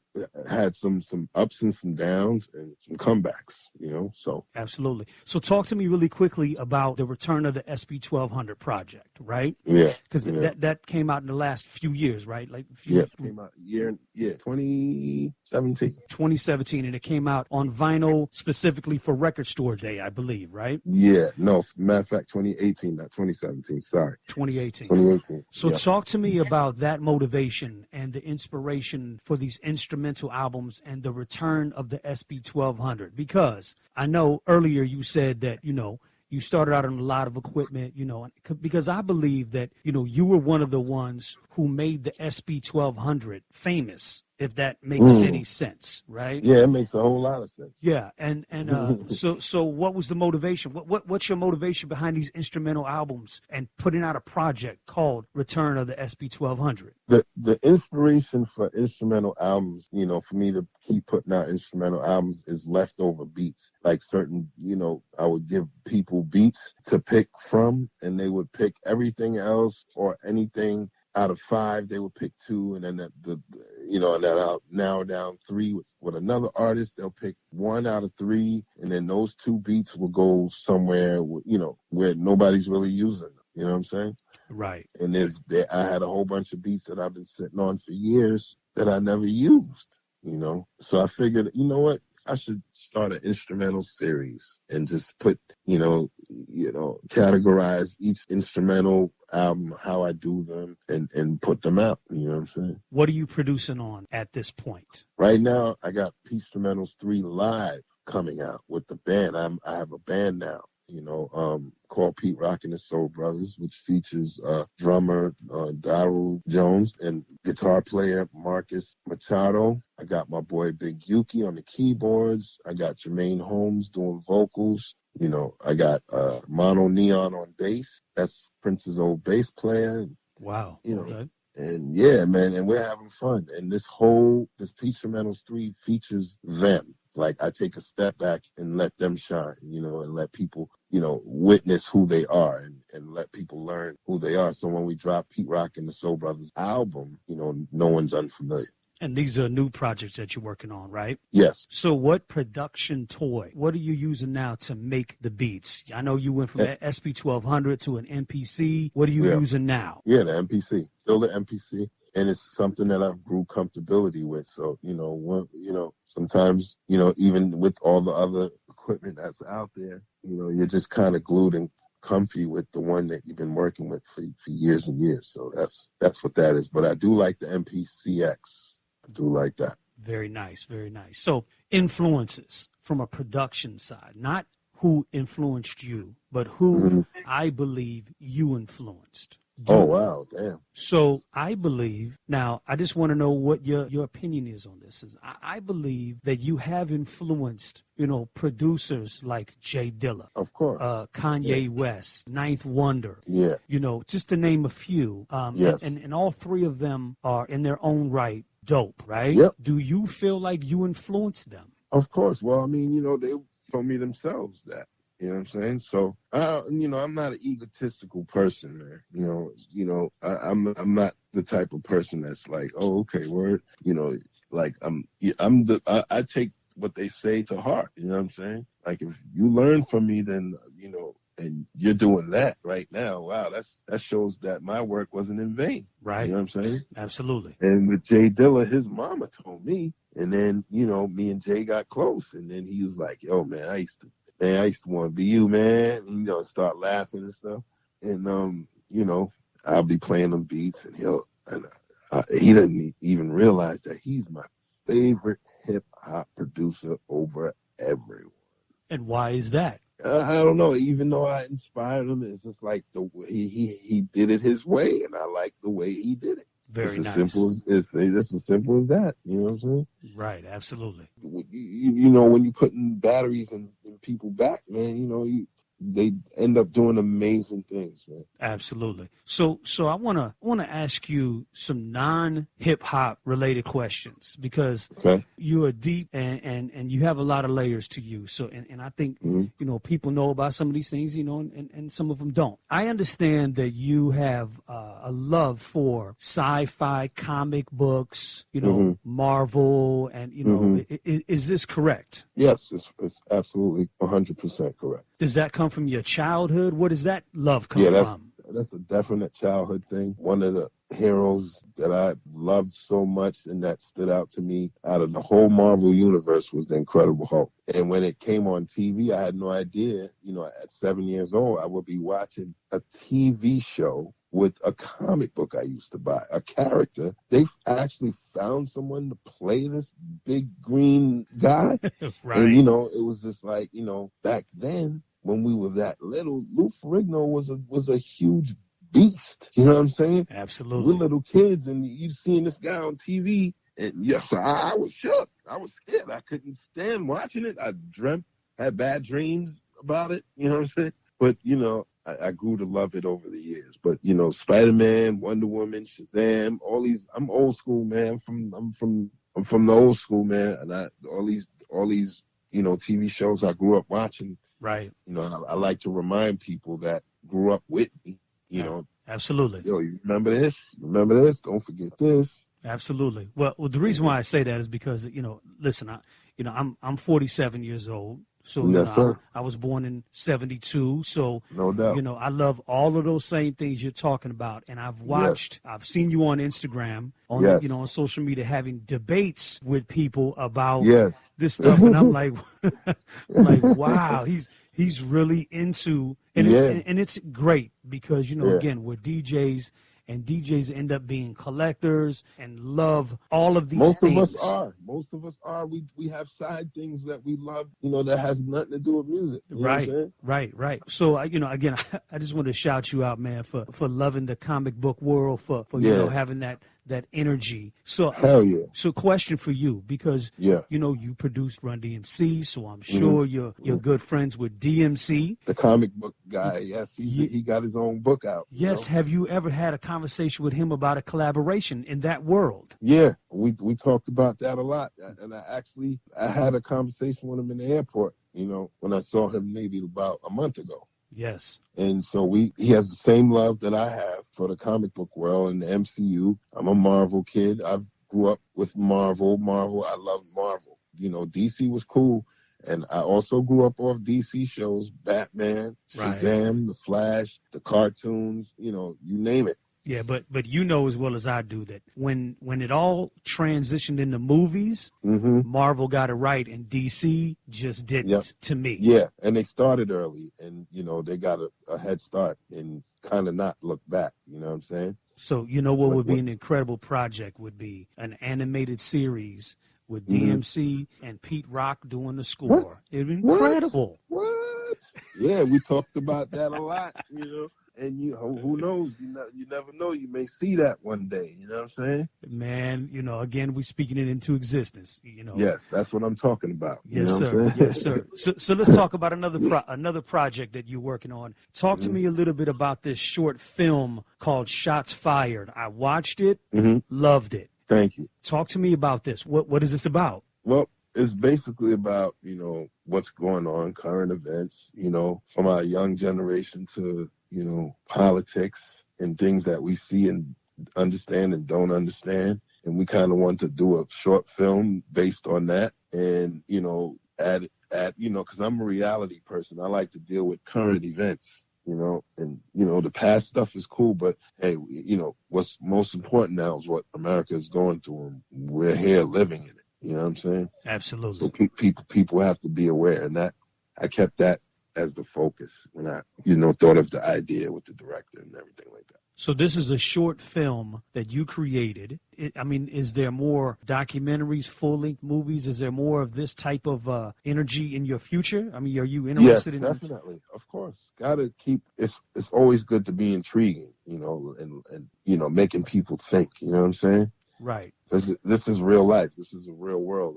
Speaker 12: had some ups and some downs and some comebacks, you know, so.
Speaker 11: Absolutely. So talk to me really quickly about the return of the SB 1200 project, right?
Speaker 12: Yeah.
Speaker 11: Because that came out in the last few years, right? Like
Speaker 12: came out 2017.
Speaker 11: 2017, and it came out on vinyl specifically for Record Store Day, I believe, right?
Speaker 12: Yeah. No, matter of fact, 2018, not 2017. Sorry.
Speaker 11: 2018. So talk to me about that motivation and the inspiration for these instrumental albums and the return of the SB 1200, because I know earlier you said that, you know, you started out on a lot of equipment, you know, because I believe that, you know, you were one of the ones who made the SB 1200 famous, if that makes any sense, right?
Speaker 12: Yeah, it makes a whole lot of sense.
Speaker 11: Yeah, and so what was the motivation? What's your motivation behind these instrumental albums and putting out a project called Return of the SB 1200?
Speaker 12: The inspiration for instrumental albums, you know, for me to keep putting out instrumental albums is leftover beats. Like certain, you know, I would give people beats to pick from, and they would pick everything else or anything. Out of 5, they would pick 2, and then and then I'll narrow down 3 with another artist. They'll pick 1 out of 3, and then those 2 beats will go somewhere, you know, where nobody's really using them. You know what I'm saying?
Speaker 11: Right.
Speaker 12: And I had a whole bunch of beats that I've been sitting on for years that I never used. You know, so I figured, you know what? I should start an instrumental series and just put, categorize each instrumental album, how I do them, and put them out. You know what I'm saying?
Speaker 11: What are you producing on at this point?
Speaker 12: Right now, I got Pete Instrumentals 3 Live coming out with the band. I have a band now, called Pete Rock and the Soul Brothers, which features drummer Daryl Jones and guitar player Marcus Machado. I got my boy Big Yuki on the keyboards. I got Jermaine Holmes doing vocals. You know, I got Mono Neon on bass. That's Prince's old bass player.
Speaker 11: Wow.
Speaker 12: You know, okay. And yeah, man, and we're having fun. And this Pete Instrumentals 3 features them. Like, I take a step back and let them shine, and let people, witness who they are and let people learn who they are. So when we drop Pete Rock and the Soul Brothers album, no one's unfamiliar. And
Speaker 11: these are new projects that you're working on, right?
Speaker 12: Yes.
Speaker 11: So what production what are you using now to make the beats? I know you went from SB 1200 to an MPC. What are you using now?
Speaker 12: Yeah, the MPC. Still the MPC. And it's something that I grew comfortability with. So, sometimes, even with all the other equipment that's out there, you're just kind of glued and comfy with the one that you've been working with for years and years. So that's what that is. But I do like the MPCX. I do like that.
Speaker 11: Very nice, very nice. So influences from a production side, not who influenced you, but who I believe you influenced.
Speaker 12: Oh, wow, damn.
Speaker 11: So I believe, now I just want to know what your opinion is on this. I believe that you have influenced, producers like Jay Dilla.
Speaker 12: Of course.
Speaker 11: Kanye West, Ninth Wonder.
Speaker 12: Yeah.
Speaker 11: Just to name a few.
Speaker 12: Yes.
Speaker 11: And all three of them are in their own right dope, right?
Speaker 12: Yep.
Speaker 11: Do you feel like you influenced them?
Speaker 12: Of course. Well, I mean, they told me themselves that. You know what I'm saying? So, I'm not an egotistical person, man. I'm not the type of person that's like, oh, okay, word. Like I take what they say to heart. You know what I'm saying? Like if you learn from me, then and you're doing that right now. Wow, that shows that my work wasn't in vain.
Speaker 11: Right.
Speaker 12: You know what I'm saying?
Speaker 11: Absolutely.
Speaker 12: And with Jay Dilla, his mama told me, and then me and Jay got close, and then he was like, yo, man, I used to want to be you, man. And, start laughing and stuff. And, I'll be playing them beats and he doesn't even realize that he's my favorite hip hop producer over everyone.
Speaker 11: And why is that?
Speaker 12: I don't know. Even though I inspired him, it's just like the way he did it his way. And I like the way he did it.
Speaker 11: Very nice.
Speaker 12: It's as simple as that. You know what I'm saying?
Speaker 11: Right. Absolutely.
Speaker 12: When you're putting batteries in people back, man, they end up doing amazing things, man.
Speaker 11: Absolutely. So I wanna ask you some non-hip hop related questions because you are deep and you have a lot of layers to you. So and I think people know about some of these things, and some of them don't. I understand that you have a love for sci-fi comic books, Marvel, and is this correct?
Speaker 12: Yes, it's absolutely 100% correct.
Speaker 11: Does that come from your childhood? Where does that love come from?
Speaker 12: That's a definite childhood thing. One of the heroes that I loved so much and that stood out to me out of the whole Marvel universe was the Incredible Hulk. And when it came on TV, I had no idea, at 7 years old, I would be watching a TV show with a comic book I used to buy, a character. They actually found someone to play this big green guy.
Speaker 11: Right.
Speaker 12: And, it was just like, back then, when we were that little, Lou Ferrigno was a huge beast. You know what I'm saying?
Speaker 11: Absolutely.
Speaker 12: We're little kids, and you seeing this guy on TV, and yes, I was shook. I was scared. I couldn't stand watching it. I had bad dreams about it. You know what I'm saying? But, I grew to love it over the years. But, Spider-Man, Wonder Woman, Shazam, all these, I'm old school, man. I'm from the old school, man. And all these, TV shows I grew up watching.
Speaker 11: Right.
Speaker 12: I like to remind people that grew up with me,
Speaker 11: Absolutely.
Speaker 12: Yo, you remember this? Remember this? Don't forget this.
Speaker 11: Absolutely. Well, the reason why I say that is because, listen, I'm 47 years old. So I was born in 72. So,
Speaker 12: no doubt.
Speaker 11: I love all of those same things you're talking about. And I've I've seen you on Instagram, on social media, having debates with people about this stuff. And I'm like, wow, he's really into, and it's great because, again, we're DJs. And DJs end up being collectors and love all of these things.
Speaker 12: Most of us are. We have side things that we love, that has nothing to do with music.
Speaker 11: Right. So, again, I just want to shout you out, man, for loving the comic book world, for having that energy. So,
Speaker 12: hell yeah.
Speaker 11: So, question for you, because you produced Run DMC, so I'm sure you're good friends with DMC,
Speaker 12: the comic book guy. Yes, he got his own book out.
Speaker 11: Yes, have you ever had a conversation with him about a collaboration in that world?
Speaker 12: Yeah, we talked about that a lot, and I had a conversation with him in the airport. When I saw him maybe about a month ago.
Speaker 11: Yes.
Speaker 12: And so he has the same love that I have for the comic book world and the MCU. I'm a Marvel kid. I grew up with Marvel. I love Marvel. DC was cool. And I also grew up off DC shows, Batman, Shazam, The Flash, the cartoons, you name it.
Speaker 11: Yeah, but as well as I do that when it all transitioned into movies, Marvel got it right and DC just didn't to me.
Speaker 12: Yeah, and they started early and, they got a head start and kind of not look back, you know what I'm saying?
Speaker 11: So, what would be an incredible project would be an animated series with DMC and Pete Rock doing the score. It was incredible.
Speaker 12: What? Yeah, we talked about that a lot, And who knows? You never know. You may see that one day. You know what I'm saying?
Speaker 11: Man, again, we speaking it into existence.
Speaker 12: Yes, that's what I'm talking about.
Speaker 11: Yes, sir. Yes, sir. So let's talk about another project that you're working on. Talk to me a little bit about this short film called Shots Fired. I watched it, loved it.
Speaker 12: Thank you.
Speaker 11: Talk to me about this. What is this about?
Speaker 12: Well, it's basically about, what's going on, current events, from our young generation to, politics and things that we see and understand and don't understand. And we kind of want to do a short film based on that. And, add, because I'm a reality person. I like to deal with current events, and, the past stuff is cool. But, hey, what's most important now is what America is going through. And we're here living in it. You know what I'm saying?
Speaker 11: Absolutely.
Speaker 12: So people have to be aware. And that I kept that as the focus when I, thought of the idea with the director and everything like that.
Speaker 11: So this is a short film that you created. Is there more documentaries, full-length movies? Is there more of this type of energy in your future? Are you interested in?
Speaker 12: Yes, definitely. Of course. Gotta keep, it's always good to be intriguing, and making people think, you know what I'm saying?
Speaker 11: Right.
Speaker 12: This is real life. This is a real world.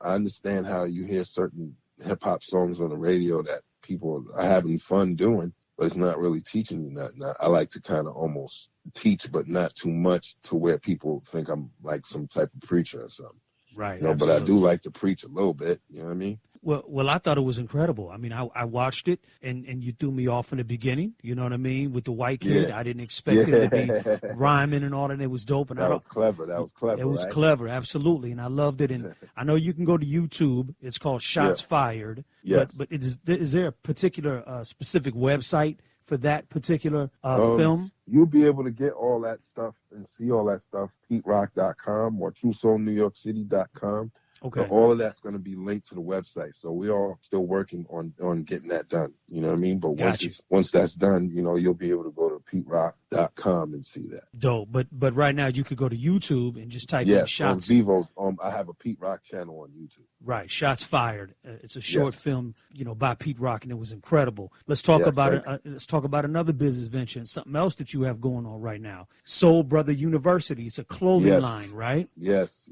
Speaker 12: I understand how you hear certain hip-hop songs on the radio that people are having fun doing, but it's not really teaching you nothing. I like to kind of almost teach, but not too much to where people think I'm like some type of preacher or something.
Speaker 11: Right.
Speaker 12: But I do like to preach a little bit. You know what I mean?
Speaker 11: Well, I thought it was incredible. I watched it, and you threw me off in the beginning. You know what I mean? With the white kid, I didn't expect him to be rhyming and all that. It was dope. And
Speaker 12: that was clever.
Speaker 11: It was clever, absolutely, and I loved it. And I know you can go to YouTube. It's called Shots Fired.
Speaker 12: Yes.
Speaker 11: But is there a particular specific website for that particular film?
Speaker 12: You'll be able to get all that stuff and see all that stuff, PeteRock.com or TrueSoulNewYorkCity.com.
Speaker 11: Okay.
Speaker 12: So all of that's going to be linked to the website. So we are still working on getting that done. You know what I mean? But once that's done, you'll be able to go to PeteRock.com and see that.
Speaker 11: Dope. But right now you could go to YouTube and just type in Shots.
Speaker 12: On Vivo. I have a Pete Rock channel on YouTube.
Speaker 11: Right. Shots Fired. It's a short film, by Pete Rock, and it was incredible. Let's talk about it. Let's talk about another business venture and something else that you have going on right now. Soul Brother University. It's a clothing line, right?
Speaker 12: Yes.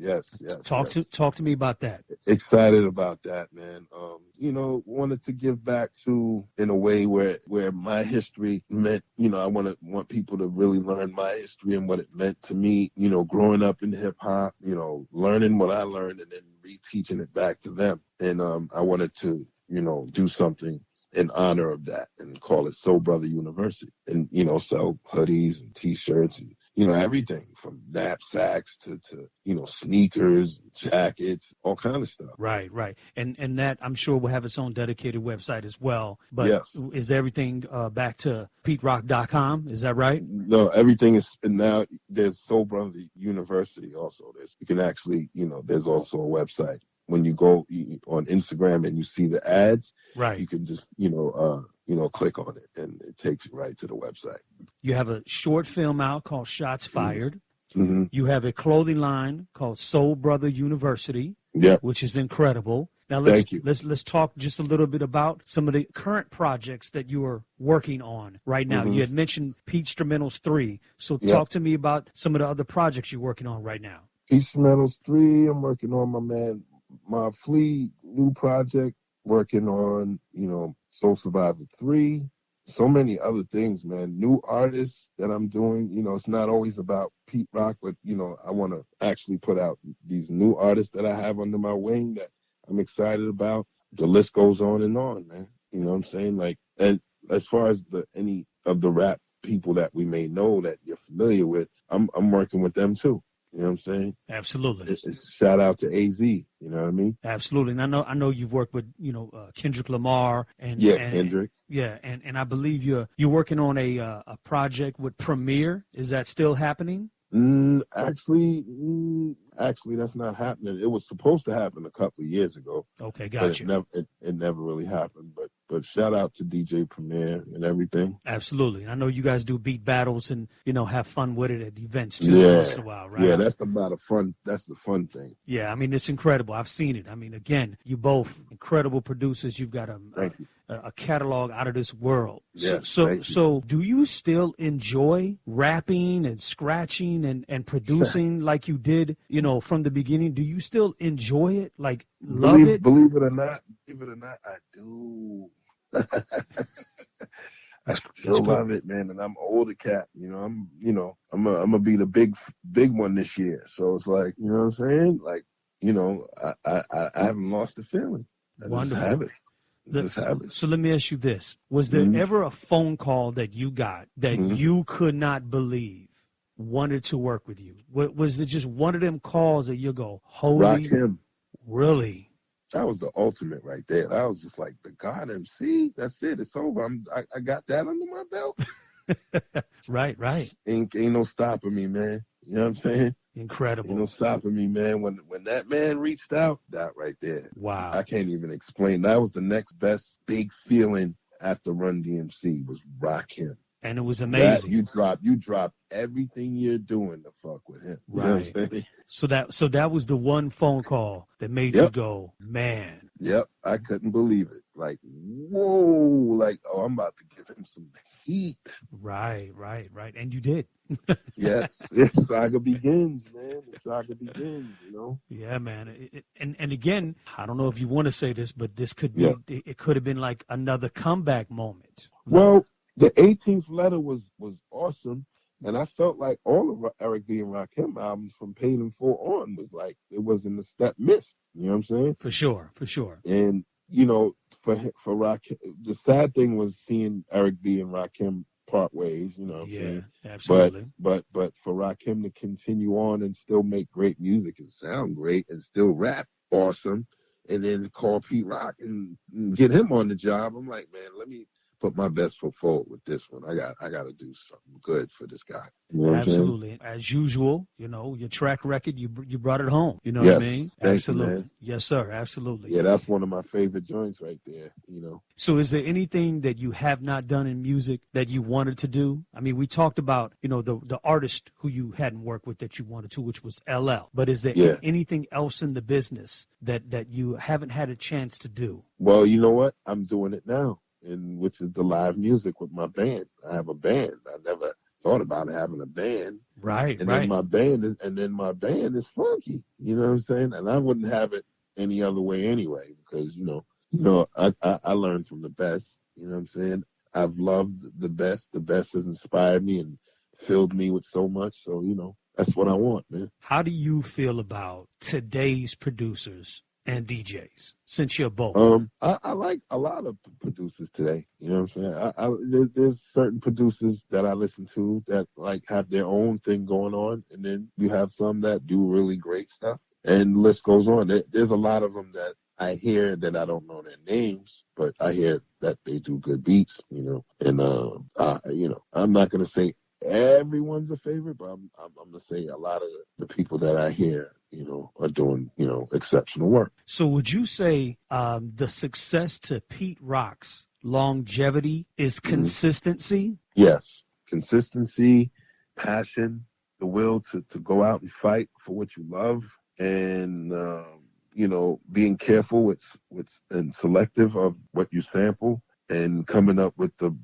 Speaker 11: Talk to me about that.
Speaker 12: Excited about that, man. Wanted to give back to in a way where my history meant, I want people to really learn my history and what it meant to me, growing up in hip hop, learning what I learned and then reteaching it back to them. And I wanted to, do something in honor of that and call it Soul Brother University and, sell hoodies and T-shirts and, everything from knapsacks to sneakers, jackets, all kind of stuff.
Speaker 11: Right. And that, I'm sure, will have its own dedicated website as well. But is everything back to PeteRock.com? Is that right?
Speaker 12: No, everything is, now there's Soul Brother University also. You can actually, there's also a website. When you go on Instagram and you see the ads,
Speaker 11: right,
Speaker 12: you can just, click on it and it takes you right to the website.
Speaker 11: You have a short film out called Shots Fired.
Speaker 12: Mm-hmm.
Speaker 11: You have a clothing line called Soul Brother University, which is incredible. Now let's talk just a little bit about some of the current projects that you are working on right now.
Speaker 12: Mm-hmm.
Speaker 11: You had mentioned Peach Instrumentals 3. So talk to me about some of the other projects you're working on right now.
Speaker 12: Peach Instrumentals 3, I'm working on my Flea new project, working on, Soul Survivor 3, so many other things, man. New artists that I'm doing, it's not always about Pete Rock, but, I want to actually put out these new artists that I have under my wing that I'm excited about. The list goes on and on, man. You know what I'm saying? And as far as any of the rap people that we may know that you're familiar with, I'm working with them too. You know what I'm saying?
Speaker 11: Absolutely.
Speaker 12: It's shout out to AZ. You know what I mean?
Speaker 11: Absolutely. And I know you've worked with Kendrick Lamar and
Speaker 12: Kendrick.
Speaker 11: And I believe you're working on a project with Premier. Is that still happening?
Speaker 12: Actually, that's not happening. It was supposed to happen a couple of years ago.
Speaker 11: Okay, gotcha.
Speaker 12: It never really happened. But But shout out to DJ Premier and everything.
Speaker 11: Absolutely. And I know you guys do beat battles and, have fun with it at events too once in a while, right?
Speaker 12: Yeah, that's the fun thing.
Speaker 11: Yeah, I mean, it's incredible. I've seen it. I mean, again, you both incredible producers. You've got a catalog out of this world.
Speaker 12: Yes,
Speaker 11: so do you still enjoy rapping and scratching and producing like you did, from the beginning? Do you still enjoy it? Like, love it?
Speaker 12: Believe it or not, I do. I still love it, man. And I'm an older cat. I'm gonna be the big one this year. So it's like, you know what I'm saying? Like, I haven't lost the feeling. I
Speaker 11: Wonderful.
Speaker 12: Just have it.
Speaker 11: So let me ask you this. Was there ever a phone call that you got that you could not believe wanted to work with you? Was it just one of them calls that you go, holy?
Speaker 12: Rakim.
Speaker 11: Really?
Speaker 12: That was the ultimate right there. That was just like the God MC. That's it. It's over. I got that under my belt.
Speaker 11: Right.
Speaker 12: Ain't no stopping me, man. You know what I'm saying?
Speaker 11: Incredible.
Speaker 12: Ain't no stopping me, man. When that man reached out, that right there.
Speaker 11: Wow.
Speaker 12: I can't even explain. That was the next best big feeling after Run DMC was Rakim.
Speaker 11: And it was amazing.
Speaker 12: You drop everything you're doing to fuck with him. You know what I'm saying?
Speaker 11: So that was the one phone call that made you go, man.
Speaker 12: Yep, I couldn't believe it. Like, whoa, like, oh, I'm about to give him some heat.
Speaker 11: Right. And you did.
Speaker 12: Yes, the saga begins, man. The saga begins,
Speaker 11: Yeah, man. And again, I don't know if you want to say this, but this could be, it could have been like another comeback moment.
Speaker 12: Well, the 18th letter was awesome. And I felt like all of Eric B. and Rakim albums from Paid in Full on was like, it wasn't a step missed. You know what I'm saying? For sure. And, for Rakim, the sad thing was seeing Eric B. and Rakim part ways, you know what I'm saying?
Speaker 11: Absolutely.
Speaker 12: But for Rakim to continue on and still make great music and sound great and still rap awesome, and then call Pete Rock and get him on the job, I'm like, man, let me put my best foot forward with this one. I got to do something good for this guy. You know
Speaker 11: Absolutely. As usual, your track record, you brought it home. You know what I mean? Absolutely.
Speaker 12: You,
Speaker 11: yes, sir. Absolutely.
Speaker 12: Yeah, that's one of my favorite joints right there,
Speaker 11: So is there anything that you have not done in music that you wanted to do? I mean, we talked about, the artist who you hadn't worked with that you wanted to, which was LL. But is there anything else in the business that you haven't had a chance to do?
Speaker 12: Well, you know what? I'm doing it now. Which is the live music with my band. I have a band. I never thought about having a band.
Speaker 11: Right.
Speaker 12: Then my band is funky. You know what I'm saying? And I wouldn't have it any other way anyway, because I learned from the best. You know what I'm saying? I've loved the best. The best has inspired me and filled me with so much. So that's what I want, man.
Speaker 11: How do you feel about today's producers and DJs, since you're both?
Speaker 12: I like a lot of producers today. You know what I'm saying? There's certain producers that I listen to that like have their own thing going on, and then you have some that do really great stuff, and the list goes on. There's a lot of them that I hear that I don't know their names, but I hear that they do good beats. And I'm not gonna say everyone's a favorite, but I'm gonna say a lot of the people that I hear are doing, exceptional work.
Speaker 11: So would you say the success to Pete Rock's longevity is consistency?
Speaker 12: Yes. Consistency, passion, the will to go out and fight for what you love, and, being careful with and selective of what you sample, and coming up with the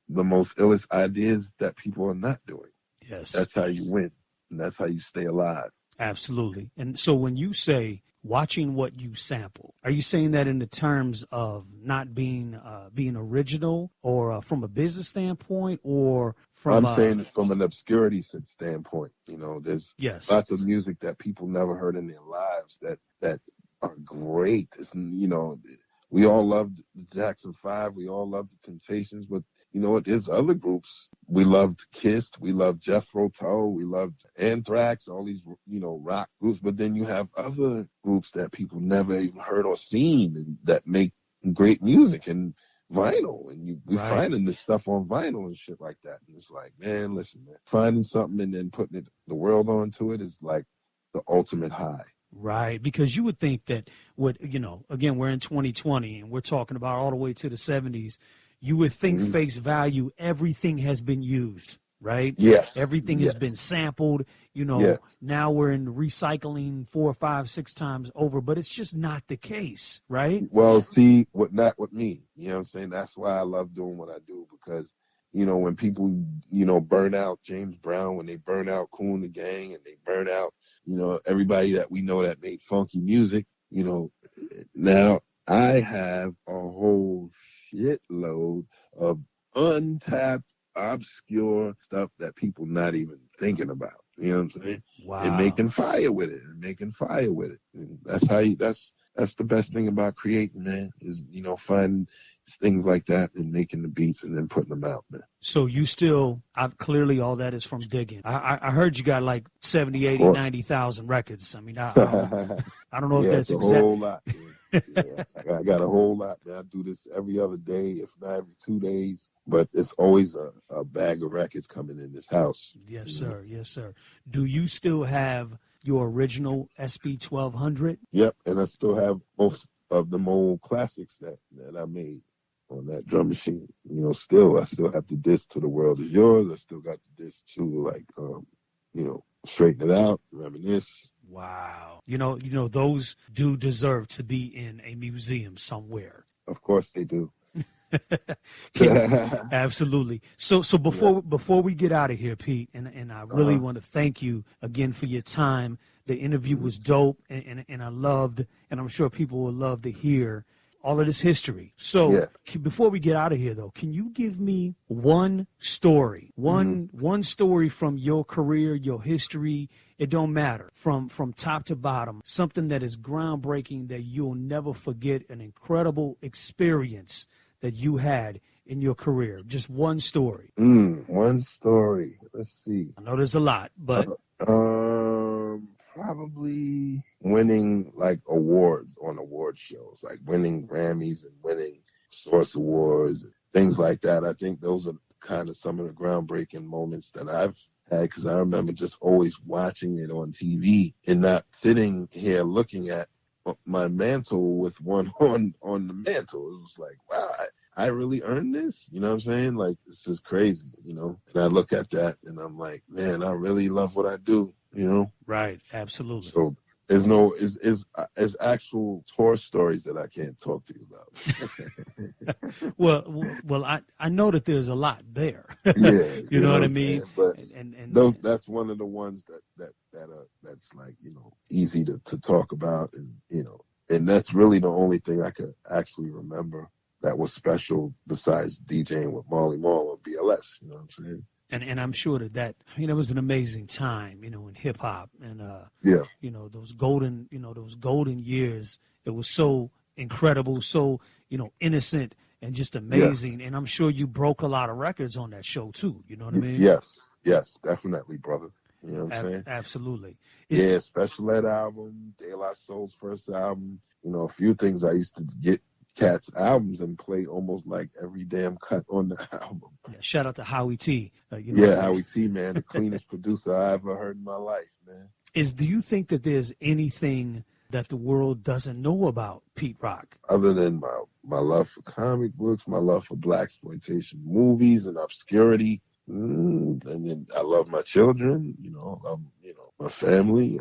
Speaker 12: most illest ideas that people are not doing.
Speaker 11: Yes.
Speaker 12: That's how you win, and that's how you stay alive.
Speaker 11: Absolutely. And so when you say watching what you sample, are you saying that in the terms of not being original, or from a business standpoint, or from
Speaker 12: I'm saying it from an obscurity standpoint. There's lots of music that people never heard in their lives that are great. We all loved the Jackson 5. We all loved the Temptations, but there's other groups. We loved Kiss. We loved Jethro Tull. We loved Anthrax, all these, rock groups. But then you have other groups that people never even heard or seen, and that make great music and vinyl. And we're finding this stuff on vinyl and shit like that. And it's like, man, listen, man, finding something and then putting the world onto it is like the ultimate high.
Speaker 11: Right, because you would think that again, we're in 2020 and we're talking about all the way to the 70s. You would think face value, everything has been used, right?
Speaker 12: Yes.
Speaker 11: Everything has been sampled. Now we're in recycling 4, 5, 6 times over, but it's just not the case, right?
Speaker 12: Well, see, not with me. You know what I'm saying? That's why I love doing what I do, because, when people, burn out James Brown, when they burn out Kool and the Gang, and they burn out, everybody that we know that made funky music, now I have a whole shitload of untapped, obscure stuff that people not even thinking about. You know what I'm saying?
Speaker 11: Wow.
Speaker 12: And making fire with it. And that's how that's the best thing about creating, man, is, finding things like that and making the beats and then putting them out, man.
Speaker 11: So you still, clearly all that is from digging. I heard you got like 70, 80, 90,000 records. I mean, I don't know if that's exact.
Speaker 12: A whole lot. Yeah, I got a whole lot, man. I do this every other day, if not every 2 days. But it's always a bag of records coming in this house.
Speaker 11: Yes, sir. Yes, sir. Do you still have your original SB 1200?
Speaker 12: Yep, and I still have most of the old classics that I made on that drum machine. I still have the disc to The World Is Yours. I still got the disc to Straighten It Out, Reminisce.
Speaker 11: Wow. Those do deserve to be in a museum somewhere.
Speaker 12: Of course they do.
Speaker 11: Absolutely. So before we get out of here, Pete, and I really want to thank you again for your time. The interview was dope, and I loved, and I'm sure people will love to hear all of this history. So before we get out of here, though, can you give me one story, one story from your career, your history? It don't matter, from top to bottom, something that is groundbreaking that you'll never forget, an incredible experience that you had in your career. Just one story.
Speaker 12: One story. Let's see.
Speaker 11: I know there's a lot, but
Speaker 12: probably winning like awards on award shows, like winning Grammys and winning Source Awards and things like that. I think those are kind of some of the groundbreaking moments that I've had, because I remember just always watching it on TV and not sitting here looking at my mantle with one on the mantle. It was like, wow, I really earned this. You know what I'm saying? Like, it's just crazy, And I look at that and I'm like, man, I really love what I do,
Speaker 11: Right, absolutely.
Speaker 12: So there's actual tour stories that I can't talk to you about. well,
Speaker 11: I know that there's a lot there.
Speaker 12: Yeah,
Speaker 11: you know what I mean.
Speaker 12: But that's one of the ones that's like easy to talk about, and that's really the only thing I could actually remember that was special besides DJing with Marley Marl on BLS. You know what I'm saying?
Speaker 11: And I'm sure that it was an amazing time, in hip hop, and those golden years. It was so incredible, so innocent, and just amazing. Yes. And I'm sure you broke a lot of records on that show too. You know what I mean?
Speaker 12: Yes, definitely, brother. You know what I'm saying?
Speaker 11: Absolutely.
Speaker 12: Special Ed album, De La Soul's first album. A few things I used to get Cat's albums and play almost like every damn cut on the album.
Speaker 11: Yeah, shout out to Howie T.
Speaker 12: Howie T, man, the cleanest producer I ever heard in my life, man.
Speaker 11: Do you think that there's anything that the world doesn't know about Pete Rock?
Speaker 12: Other than my love for comic books, my love for blaxploitation movies and obscurity, and then I love my children, I love, my family.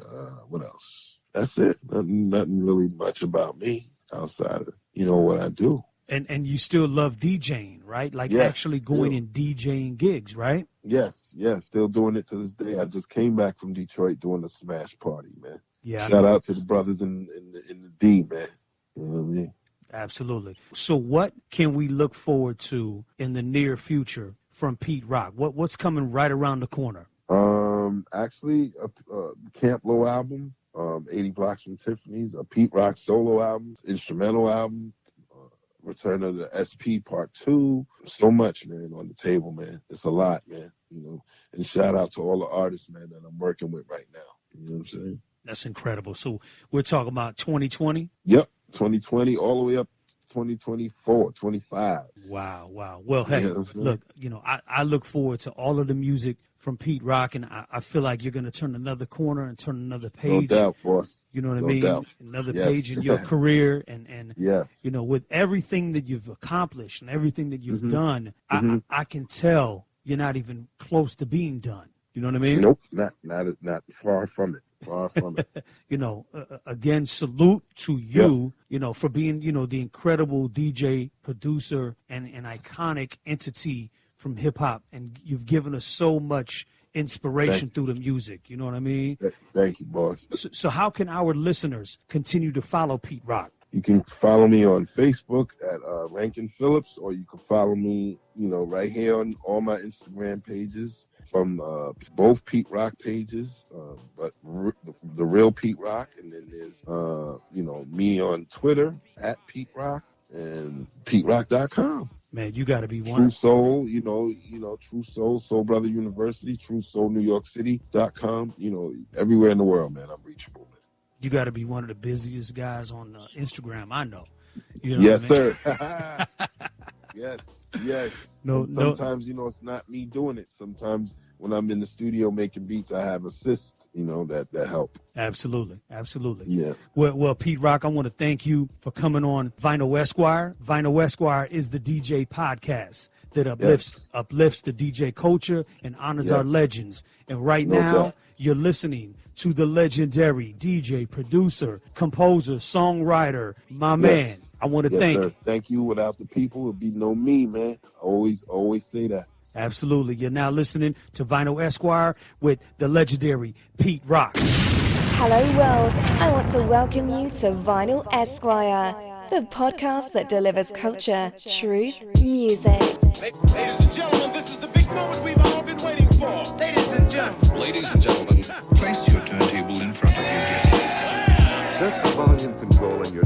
Speaker 12: What else? That's it. Nothing really much about me outside of what I do.
Speaker 11: And you still love DJing, right? Like actually going and DJing gigs, right?
Speaker 12: Yes, still doing it to this day. I just came back from Detroit doing a smash party, man.
Speaker 11: Yeah.
Speaker 12: Shout out to the brothers in the D, man. You know what I mean?
Speaker 11: Absolutely. So what can we look forward to in the near future from Pete Rock? What's coming right around the corner?
Speaker 12: Actually, a Camp Low album. 80 Blocks from Tiffany's, a Pete Rock solo album, instrumental album, Return of the SP Part 2. So much, man, on the table, man. It's a lot, man. And shout out to all the artists, man, that I'm working with right now. You know what I'm saying?
Speaker 11: That's incredible. So we're talking about 2020?
Speaker 12: Yep, 2020 all the way up to 2024, 25.
Speaker 11: Wow. Well, hey, look, I look forward to all of the music from Pete Rock, and I feel like you're going to turn another corner and turn another page.
Speaker 12: No doubt, boss.
Speaker 11: You know what I
Speaker 12: No
Speaker 11: mean?
Speaker 12: doubt.
Speaker 11: Another
Speaker 12: Yes.
Speaker 11: page in your career, and
Speaker 12: yes.
Speaker 11: you know, with everything that you've accomplished and everything that you've
Speaker 12: Mm-hmm.
Speaker 11: done, I can tell you're not even close to being done. You know what I mean?
Speaker 12: Nope, not far from it. Far from it.
Speaker 11: You know, again, salute to you, you know, for being, you know, the incredible DJ, producer, and an iconic entity from hip hop. And you've given us so much inspiration through the music. You know what I mean?
Speaker 12: Thank you, boss.
Speaker 11: So how can our listeners continue to follow Pete Rock?
Speaker 12: You can follow me on Facebook at Rankin Phillips, or you can follow me, you know, right here on all my Instagram pages from both Pete Rock pages, but the real Pete Rock, and then there's, you know, me on Twitter at Pete Rock and PeteRock.com.
Speaker 11: Man, you got to be one.
Speaker 12: True Soul, you know, True Soul, Soul Brother University, True Soul New York City.com. You know, everywhere in the world, man, I'm reachable, man.
Speaker 11: You got to be one of the busiest guys on Instagram, I know. You know
Speaker 12: Yes,
Speaker 11: what I mean?
Speaker 12: sir. Yes.
Speaker 11: No,
Speaker 12: and sometimes, you know, it's not me doing it. Sometimes when I'm in the studio making beats, I have assists, you know, that help.
Speaker 11: Absolutely.
Speaker 12: Yeah.
Speaker 11: Well, Pete Rock, I want to thank you for coming on Vinyl Esquire. Vinyl Esquire is the DJ podcast that uplifts the DJ culture and honors our legends. And right now, you're listening to the legendary DJ, producer, composer, songwriter, my man. I want to
Speaker 12: Thank you. Without the people, it'd be no me, man. Always say that.
Speaker 11: Absolutely. You're now listening to Vinyl Esquire with the legendary Pete Rock.
Speaker 1: Hello world, I want to welcome you to Vinyl Esquire, the podcast that delivers culture, truth, music.
Speaker 7: Ladies and gentlemen, this is the big moment we've all been waiting for.
Speaker 13: Ladies and gentlemen, place your turntable in front of your guests.
Speaker 3: Set the volume control in your